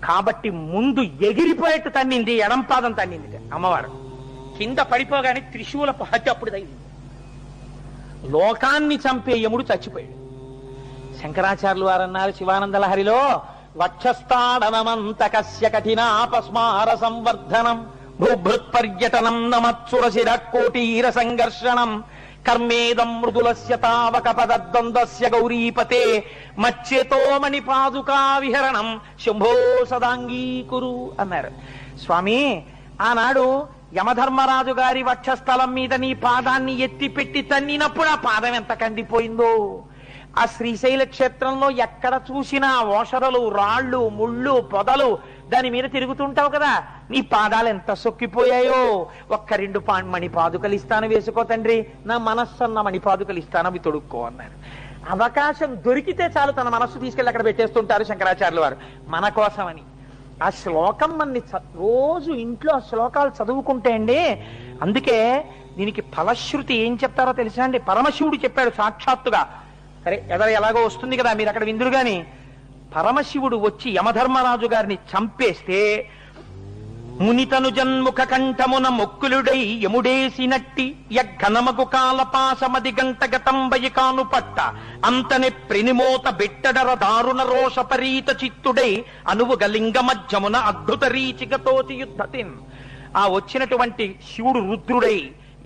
కాబట్టి ముందు ఎగిరిపోయేట్టు తన్నింది, ఎడం పాదం తన్నింది అమ్మవారు. కింద పడిపోగానే త్రిశూలపు హత్య అప్పుడు తగిలింది. లోకాన్ని చంపే యముడు చచ్చిపోయాడు. శంకరాచార్యులు వారు అన్నారు శివానంద లహరిలో, వక్షస్థాడనమంత కస్య కఠినాపస్మార సంవర్ధనం భూభృత్ పర్యటనం నమత్సురశిర కోటీర సంఘర్షణం కర్మేదం మృదులస్య తావక పదద్వంద్వస్య గౌరీపతే మచ్చేతో మణిపాదుకా విహరణం శంభో సదాంగీకురు అన్నారు. స్వామి, ఆనాడు యమధర్మరాజు గారి వక్షస్థలం మీద నీ పాదాన్ని ఎత్తిపెట్టి తన్నినప్పుడు ఆ పాదం ఎంత కందిపోయిందో. ఆ శ్రీశైల క్షేత్రంలో ఎక్కడ చూసినా ఓషరలు, రాళ్ళు, ముళ్ళు, పొదలు దాని మీద తిరుగుతుంటావు కదా, నీ పాదాలు ఎంత సొక్కిపోయాయో. ఒక్క 2 మణిపాదుకలు ఇస్తాను, వేసుకో తండ్రి. నా మనస్సన్న మణిపాదుకలు ఇస్తాను, అవి తొడుక్కో అన్నారు. అవకాశం దొరికితే చాలు తన మనస్సు తీసుకెళ్ళి అక్కడ పెట్టేస్తుంటారు శంకరాచార్యుల వారు మన కోసమని. ఆ శ్లోకం మన్ని రోజు ఇంట్లో ఆ శ్లోకాలు చదువుకుంటే అండి. అందుకే దీనికి ఫలశ్రుతి ఏం చెప్తారో తెలుసా అండి? పరమశివుడు చెప్పాడు సాక్షాత్తుగా. సరే ఎలాగో వస్తుంది కదా, మీరు అక్కడ విందురు గాని పరమశివుడు వచ్చి యమధర్మరాజు గారిని చంపేస్తే మునితను జన్ముఖ కంఠమున మొక్కులుడై యముడేసినట్టి యఘనమగు కాలపాశమది గంటగతంబయి కాను పట్ట అంతనే ప్రినిమోత బిట్టడర దారుణ రోషపరీత చిత్తుడై అనువుగ లింగ మధ్యమున అద్భుత రీచిగతోచి యుద్ధతిన్. ఆ వచ్చినటువంటి శివుడు రుద్రుడై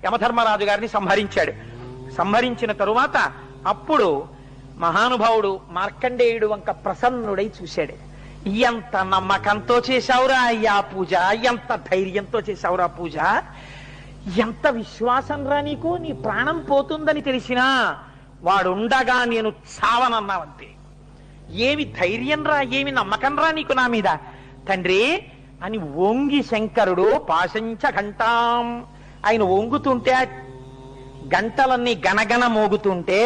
యమధర్మరాజు గారిని సంహరించాడు. సంహరించిన తరువాత అప్పుడు మహానుభావుడు మార్కండేయుడు వంక ప్రసన్నుడై చూశాడు. ఎంత నమ్మకంతో చేశావురా అయ్యా పూజ, ఎంత ధైర్యంతో చేశావురా పూజ, ఎంత విశ్వాసం రా నీకు, నీ ప్రాణం పోతుందని తెలిసినా వాడుండగా నేను చావనన్నావంతే. ఏమి ధైర్యం రా, ఏమి నమ్మకం రా నీకు నా మీద తండ్రి అని వంగి శంకరుడు పాశంచ ఘంటాం, ఆయన వంగుతుంటే గంటలన్నీ గనగన మోగుతుంటే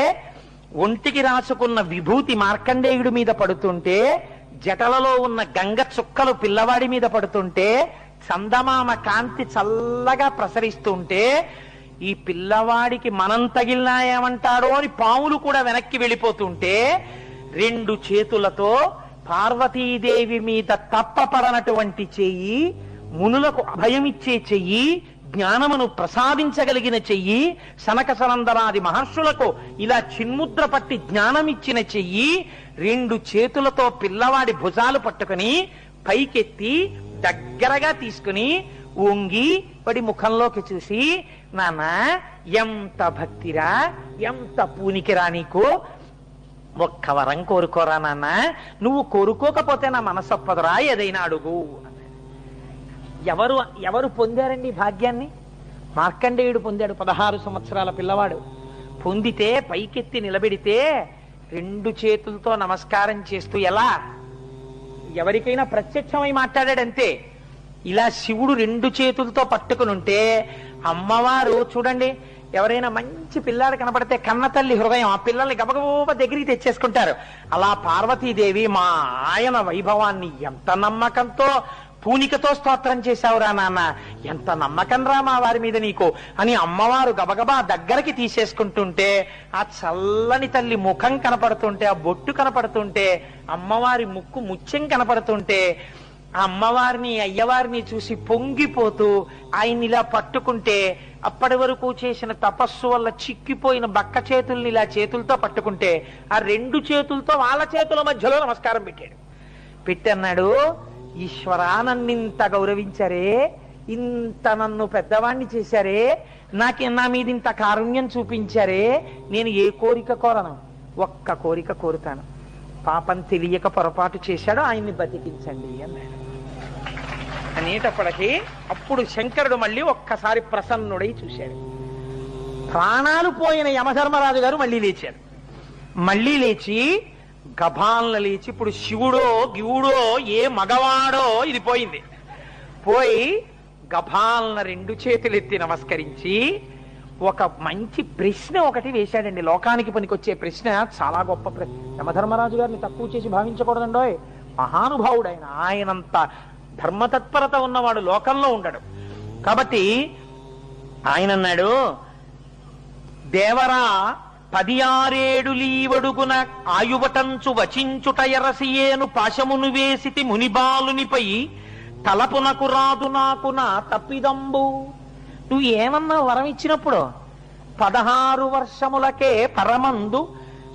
ఒంటికి రాసుకున్న విభూతి మార్కండేయుడి మీద పడుతుంటే జటలలో ఉన్న గంగ చుక్కలు పిల్లవాడి మీద పడుతుంటే చందమామ కాంతి చల్లగా ప్రసరిస్తుంటే ఈ పిల్లవాడికి మనం తగిలినా ఏమంటాడో అని పాములు కూడా వెనక్కి వెళ్ళిపోతుంటే 2 చేతులతో పార్వతీదేవి మీద తప్పపడనటువంటి చెయ్యి, మునులకు అభయమిచ్చే చెయ్యి, జ్ఞానమును ప్రసాదించగలిగిన చెయ్యి, సనక సనందనాది మహర్షులకు ఇలా చిన్ముద్ర పట్టి జ్ఞానమిచ్చిన చెయ్యి 2 చేతులతో పిల్లవాడి భుజాలు పట్టుకుని పైకెత్తి దగ్గరగా తీసుకుని వంగి వాడి ముఖంలోకి చూసి, నాన్న ఎంత భక్తిరా, ఎంత పూనికిరా నీకు, ఒక్క వరం కోరుకోరా నాన్న, నువ్వు కోరుకోకపోతే నా మనసొప్పదురా, ఏదైనా అడుగు. ఎవరు పొందారండి భాగ్యాన్ని? మార్కండేయుడు పొందాడు. 16 సంవత్సరాల పిల్లవాడు పొందితే పైకెత్తి నిలబెడితే 2 చేతులతో నమస్కారం చేస్తూ, ఎలా ఎవరికైనా ప్రత్యక్షమై మాట్లాడాడంతే. ఇలా శివుడు 2 చేతులతో పట్టుకుని ఉంటే అమ్మవారు చూడండి, ఎవరైనా మంచి పిల్లాడు కనపడితే కన్న తల్లి హృదయం ఆ పిల్లల్ని గబగబా దగ్గరికి తెచ్చేసుకుంటారు. అలా పార్వతీదేవి మా ఆయన వైభవాన్ని ఎంత నమ్మకంతో పూనికతో స్తోత్రం చేశావురా నాన్న, ఎంత నమ్మకం రా మా వారి మీద నీకు అని అమ్మవారు గబగబా దగ్గరికి తీసేసుకుంటుంటే ఆ చల్లని తల్లి ముఖం కనపడుతుంటే, ఆ బొట్టు కనపడుతుంటే, అమ్మవారి ముక్కు ముత్యం కనపడుతుంటే ఆ అమ్మవారిని అయ్యవారిని చూసి పొంగిపోతూ ఆయన్ని ఇలా పట్టుకుంటే, అప్పటి వరకు చేసిన తపస్సు వల్ల చిక్కిపోయిన బక్క చేతుల్ని ఇలా చేతులతో పట్టుకుంటే ఆ 2 చేతులతో వాళ్ళ చేతుల మధ్యలో నమస్కారం పెట్టన్నాడు, ఈశ్వరా నన్నింత గౌరవించారే, ఇంత నన్ను పెద్దవాణ్ణి చేశారే, నా మీద ఇంత కారుణ్యం చూపించారే, నేను ఏ కోరిక కోరను, ఒక్క కోరిక కోరుతాను, పాపం తెలియక పొరపాటు చేశాడు, ఆయన్ని బతికించండి అన్నాడు. అనేటప్పటికీ అప్పుడు శంకరుడు మళ్ళీ ఒక్కసారి ప్రసన్నుడై చూశాడు. ప్రాణాలు పోయిన యమధర్మరాజు గారు మళ్ళీ లేచారు. మళ్ళీ లేచి గభాలను లేచి, ఇప్పుడు శివుడో గివుడో ఏ మగవాడో ఇది పోయింది, పోయి గభాలను 2 చేతులు ఎత్తి నమస్కరించి ఒక మంచి ప్రశ్న ఒకటి వేశాడండి. లోకానికి పనికొచ్చే ప్రశ్న, చాలా గొప్ప ప్రశ్న. యమధర్మరాజు గారిని తక్కువ చేసి భావించకూడదండోయ్, మహానుభావుడైన ఆయనంత ధర్మతత్పరత ఉన్నవాడు లోకంలో ఉండడు. కాబట్టి ఆయన అన్నాడు, దేవరా 16 లీవడుగున ఆయువటంచు వచించుట ఎరసియేను పాశమును వేసితి మునిబాలునిపై తలపునకు రాదు నాకున తప్పిదంబు. నువ్వు ఏమన్నా వరం ఇచ్చినప్పుడు 16 వర్షములకే పరమందు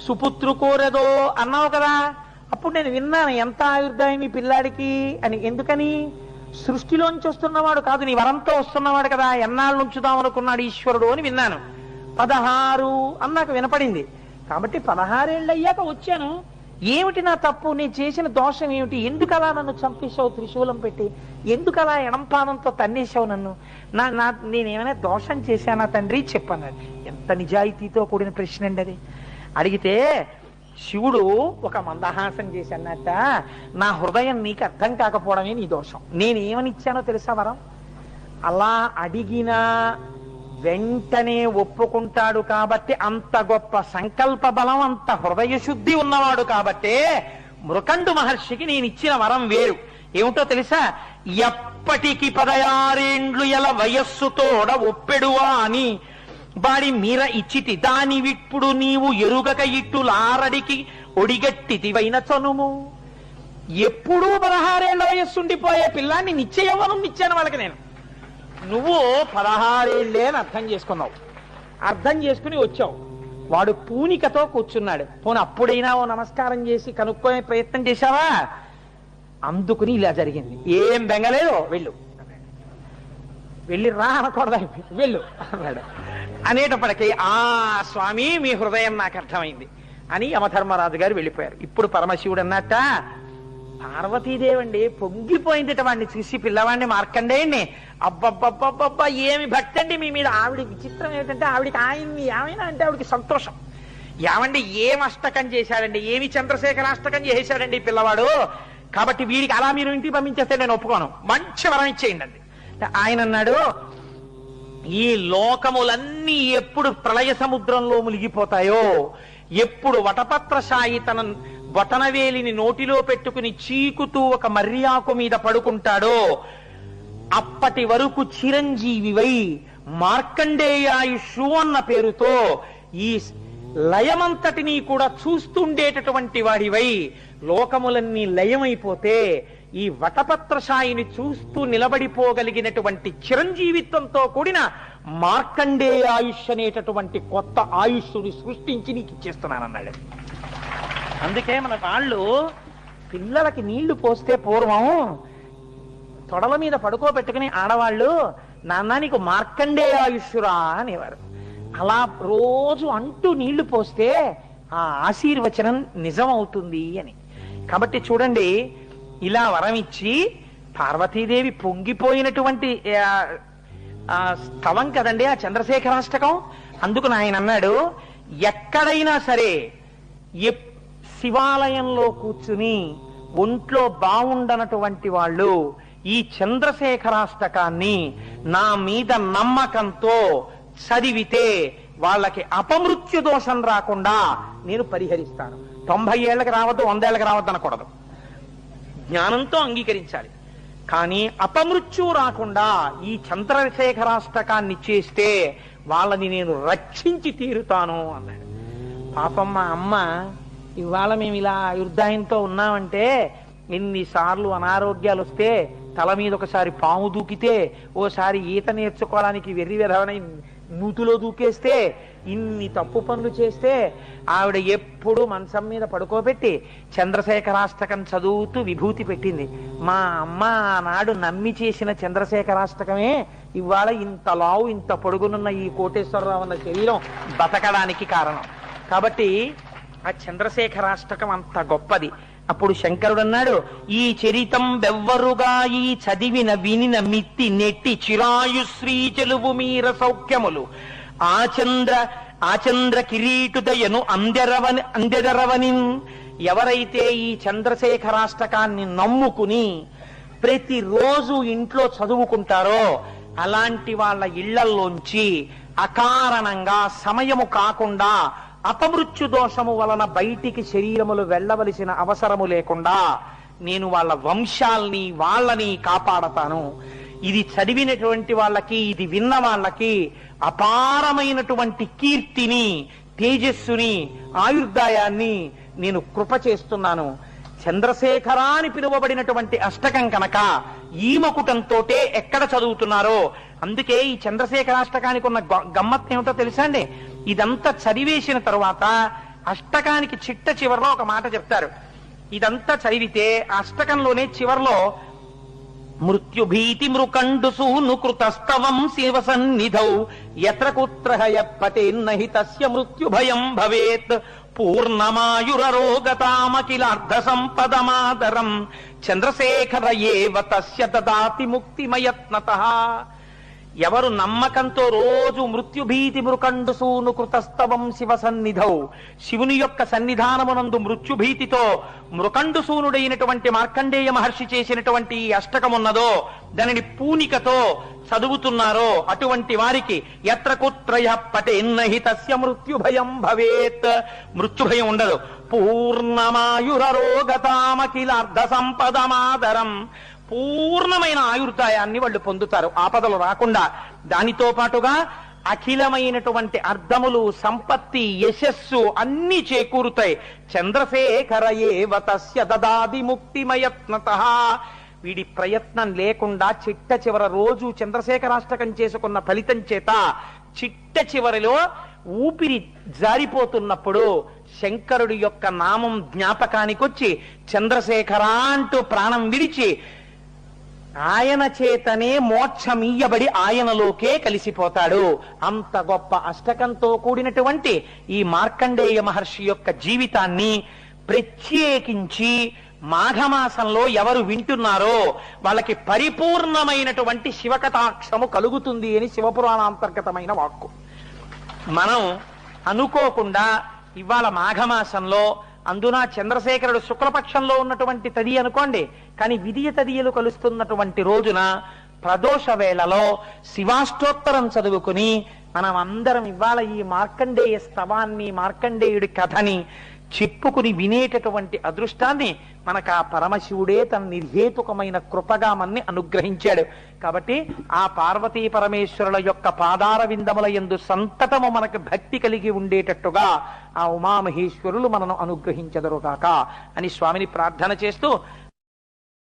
సుపుత్రు కోరెదో అన్నావు కదా, అప్పుడు నేను విన్నాను ఎంత ఆయుర్దాయం ఈ పిల్లాడికి అని. ఎందుకని? సృష్టిలోంచి వస్తున్నవాడు కాదు, నీ వరంతో వస్తున్నవాడు కదా, ఎన్నాళ్ళు ఉంచుదాం అనుకున్నాడు ఈశ్వరుడు అని విన్నాను. 16 అని నాకు వినపడింది. కాబట్టి 16 ఏళ్ళు అయ్యాక వచ్చాను. ఏమిటి నా తప్పు, నేను చేసిన దోషం ఏమిటి, ఎందుకలా నన్ను చంపేశావు త్రిశూలం పెట్టి, ఎందుకలా ఎడంపానంతో తన్నేశావు నన్ను, నేనేమైనా దోషం చేశానా తండ్రి చెప్పన్నాడు. ఎంత నిజాయితీతో కూడిన ప్రశ్న అండి అది. అడిగితే శివుడు ఒక మందహాసం చేసి అన్నట్ట, నా హృదయం నీకు అర్థం కాకపోవడమే నీ దోషం, నేనేమని ఇచ్చానో తెలుసా వరం, అలా అడిగినా వెంటనే ఒప్పుకుంటాడు కాబట్టి, అంత గొప్ప సంకల్ప బలం, అంత హృదయ శుద్ధి ఉన్నవాడు కాబట్టే మృకండు మహర్షికి నేను ఇచ్చిన వరం వేరు. ఏమిటో తెలుసా? ఎప్పటికి 16 ఏండ్లు ఎలా వయస్సుతోడ ఒప్పెడువా అని బాడి మీర ఇచ్చితి, దాని విప్పుడు నీవు ఎరుగక ఇట్టులారడికి ఒడిగట్టితివైన చనుము. ఎప్పుడూ 16 ఏళ్ల వయస్సు ఉండిపోయే పిల్లాన్ని నిత్య యవ్వనం ఇచ్చాను వాళ్ళకి నేను. నువ్వు 16 ఏళ్ళే అని అర్థం చేసుకున్నావు, అర్థం చేసుకుని వచ్చావు. వాడు పూనికతో కూర్చున్నాడు. పోనీ అప్పుడైనా ఓ నమస్కారం చేసి కనుక్కోనే ప్రయత్నం చేశావా? అందుకుని ఇలా జరిగింది. ఏం బెంగలేదు, వెళ్ళు, వెళ్ళి రా అనకూడదా, వెళ్ళు అన్నాడు. అనేటప్పటికీ ఆ స్వామి మీ హృదయం నాకు అర్థమైంది అని యమధర్మరాజు గారు వెళ్ళిపోయారు. ఇప్పుడు పరమశివుడు అన్నట్ట, పార్వతీదేవండి పొంగిపోయిందిట వాడిని చూసి, పిల్లవాడిని మార్కండేయండి. అబ్బబ్బబ్బబ్బబ్బా ఏమి భక్తి అండి మీ మీద. ఆవిడ విచిత్రం ఏంటంటే ఆవిడికి ఆయన్ని ఏమైనా అంటే ఆవిడికి సంతోషం. ఏమండి ఏం అష్టకం చేశాడండి, ఏమి చంద్రశేఖరాష్టకం చేశాడండి పిల్లవాడు, కాబట్టి వీడికి అలా మీరు ఇంటికి పంపించేస్తే నేను ఒప్పుకోను, మంచి వరం ఇచ్చేయండి అండి. ఆయన అన్నాడు, ఈ లోకములన్నీ ఎప్పుడు ప్రళయ సముద్రంలో మునిగిపోతాయో, ఎప్పుడు వటపత్రశాయి తన బొటనవేలిని నోటిలో పెట్టుకుని చీకుతూ ఒక మర్యాకు మీద పడుకుంటాడో, అప్పటి వరకు చిరంజీవివై మార్కండేయాయుషు అన్న పేరుతో ఈ లయమంతటినీ కూడా చూస్తుండేటటువంటి వాడివై, లోకములన్నీ లయమైపోతే ఈ వటపత్రశాయిని చూస్తూ నిలబడిపోగలిగినటువంటి చిరంజీవిత్వంతో కూడిన మార్కండేయాయుష్ అనేటటువంటి కొత్త ఆయుష్ని సృష్టించి నీకు ఇచ్చేస్తున్నానన్నాడు. అందుకే మన వాళ్ళు పిల్లలకి నీళ్లు పోస్తే పూర్వం తొడల మీద పడుకోబెట్టుకుని ఆడవాళ్ళు, నాన్న నీకు మార్కండేయాయుష్రా అనేవారు. అలా రోజు అంటూ నీళ్లు పోస్తే ఆ ఆశీర్వచనం నిజమవుతుంది అని. కాబట్టి చూడండి, ఇలా వరం ఇచ్చి పార్వతీదేవి పొంగిపోయినటువంటి స్థవం కదండి ఆ చంద్రశేఖరాష్టకం. అందుకు ఆయన అన్నాడు, ఎక్కడైనా సరే శివాలయంలో కూర్చుని ఒంట్లో బాగుండనటువంటి వాళ్ళు ఈ చంద్రశేఖరాష్టకాన్ని నా మీద నమ్మకంతో చదివితే వాళ్ళకి అపమృత్యు దోషం రాకుండా నేను పరిహరిస్తాను. 90 ఏళ్ళకి రావద్దు, 100 ఏళ్ళకి రావద్దు అనకూడదు, జ్ఞానంతో అంగీకరించాలి. కానీ అపమృత్యు రాకుండా ఈ చంద్రశేఖరాష్టకాన్ని చేస్తే వాళ్ళని నేను రక్షించి తీరుతాను అన్నాడు. పాపం మా అమ్మ, ఇవాళ మేము ఇలా యుద్ధాయంతో ఉన్నామంటే ఎన్నిసార్లు అనారోగ్యాలు వస్తే, తల మీద ఒకసారి పాము దూకితే, ఓసారి ఈత నేర్చుకోవడానికి వెర్రి వెధవనై నూతులో దూకేస్తే, ఇన్ని తప్పు పనులు చేస్తే ఆవిడ ఎప్పుడు మంచం మీద పడుకోబెట్టి చంద్రశేఖరాష్టకం చదువుతూ విభూతి పెట్టింది. మా అమ్మ ఆనాడు నమ్మి చేసిన చంద్రశేఖరాష్టకమే ఇవాళ ఇంత లావు ఇంత పొడుగునున్న ఈ కోటేశ్వరరావు అన్న శరీరం బతకడానికి కారణం. కాబట్టి ఆ చంద్రశేఖరాష్టకం అంత గొప్పది. అప్పుడు శంకరుడు అన్నాడు, ఈ చరితం బెవ్వరుగా ఈ చదివిన వినిన మిత్తి నెట్టి చిరాయుశ్రీ చెలువు మీర సౌఖ్యములు ఆచంద్ర కిరీటుదయను అందెదరవని. ఎవరైతే ఈ చంద్రశేఖరాష్టకాన్ని నమ్ముకుని ప్రతిరోజు ఇంట్లో చదువుకుంటారో అలాంటి వాళ్ళ ఇళ్లల్లోంచి అకారణంగా సమయము కాకుండా అపమృత్యు దోషము వలన బయటికి శరీరములు వెళ్ళవలసిన అవసరము లేకుండా నేను వాళ్ళ వంశాల్ని వాళ్ళని కాపాడతాను. ఇది చదివినటువంటి వాళ్ళకి, ఇది విన్న వాళ్ళకి అపారమైనటువంటి కీర్తిని, తేజస్సుని, ఆయుర్దాయాన్ని నేను కృప చేస్తున్నాను. చంద్రశేఖర అని పిలువబడినటువంటి అష్టకం కనుక ఈ మకుటంతోటే ఎక్కడ చదువుతున్నారో, అందుకే ఈ చంద్రశేఖరాష్టకానికి ఉన్న గమ్మత్ ఏమిటో తెలుసా అండి? ఇదంతా చదివేసిన తరువాత అష్టకానికి చిట్ట చివరిలో ఒక మాట చెప్తారు. ఇదంతా చదివితే అష్టకంలోనే చివర్లో మృత్యుభీతి మృకండుసూను కృతస్తవం శివ సన్నిధౌ యత్ర కుత్రహయ పతేన్నహి తస్య మృత్యు భయం భవేత్ పూర్ణమాయురరోగతామఖిలార్థ సంపదమాదరం చంద్రశేఖర ఏవ తస్య దదాతి ముక్తిమయత్నతః. ఎవరు నమ్మకంతో రోజు మృత్యుభీతి మృకండుసూను కృతస్తవం శివ సన్నిధౌ, శివుని యొక్క సన్నిధానమునందు మృత్యుభీతితో మృకండుసూనుడైనటువంటి మార్కండేయ మహర్షి చేసినటువంటి ఈ అష్టకమున్నదో దానిని పూనికతో చదువుతున్నారో అటువంటి వారికి యత్ర కుత్రయ పటేన్నహి తస్య మృత్యుభయం భవేత్, మృత్యుభయం ఉండదు. పూర్ణమాయురరోగతామఖిలార్థ సంపదమాదరం, పూర్ణమైన ఆయుర్దాయాన్ని వాళ్ళు పొందుతారు, ఆపదలు రాకుండా. దానితో పాటుగా అఖిలమైనటువంటి అర్థములు, సంపత్తి, యశస్సు అన్ని చేకూరుతాయి. చంద్రశేఖర ఏవ తస్య దదాది ముక్తిమయత్నతః. వీడి ప్రయత్నం లేకుండా చిట్ట చివర రోజు చంద్రశేఖరాష్టకం చేసుకున్న ఫలితం చేత చిట్ట చివరిలో ఊపిరి జారిపోతున్నప్పుడు శంకరుడి యొక్క నామం జ్ఞాపకానికి వచ్చి చంద్రశేఖర అంటూ ప్రాణం విడిచి ఆయన చేతనే మోక్షమీయబడి ఆయనలోకే కలిసిపోతాడు. అంత గొప్ప అష్టకంతో కూడినటువంటి ఈ మార్కండేయ మహర్షి యొక్క జీవితాన్ని ప్రత్యేకించి మాఘమాసంలో ఎవరు వింటున్నారో వాళ్ళకి పరిపూర్ణమైనటువంటి శివకటాక్షము కలుగుతుంది అని శివపురాణాంతర్గతమైన వాక్కు. మనం అనుకోకుండా ఇవాళ మాఘమాసంలో, అందున చంద్రశేఖరుడు శుక్లపక్షంలో ఉన్నటువంటి తది అనుకోండి, కానీ విదియ తదియలు కలుస్తున్నటువంటి రోజున ప్రదోష వేళలో శివాష్టోత్తరం చదువుకుని మనం అందరం ఇవాళ ఈ మార్కండేయ స్తవాన్ని, మార్కండేయుడి కథని చెప్పుకుని వినేటటువంటి అదృష్టాన్ని మనకు ఆ పరమశివుడే తన నిర్హేతుకమైన కృపగా మన్ని అనుగ్రహించాడు. కాబట్టి ఆ పార్వతీ పరమేశ్వరుల యొక్క పాదార విందముల యందు సంతతము మనకు భక్తి కలిగి ఉండేటట్టుగా ఆ ఉమామహేశ్వరులు మనను అనుగ్రహించదరుగాక అని స్వామిని ప్రార్థన చేస్తూ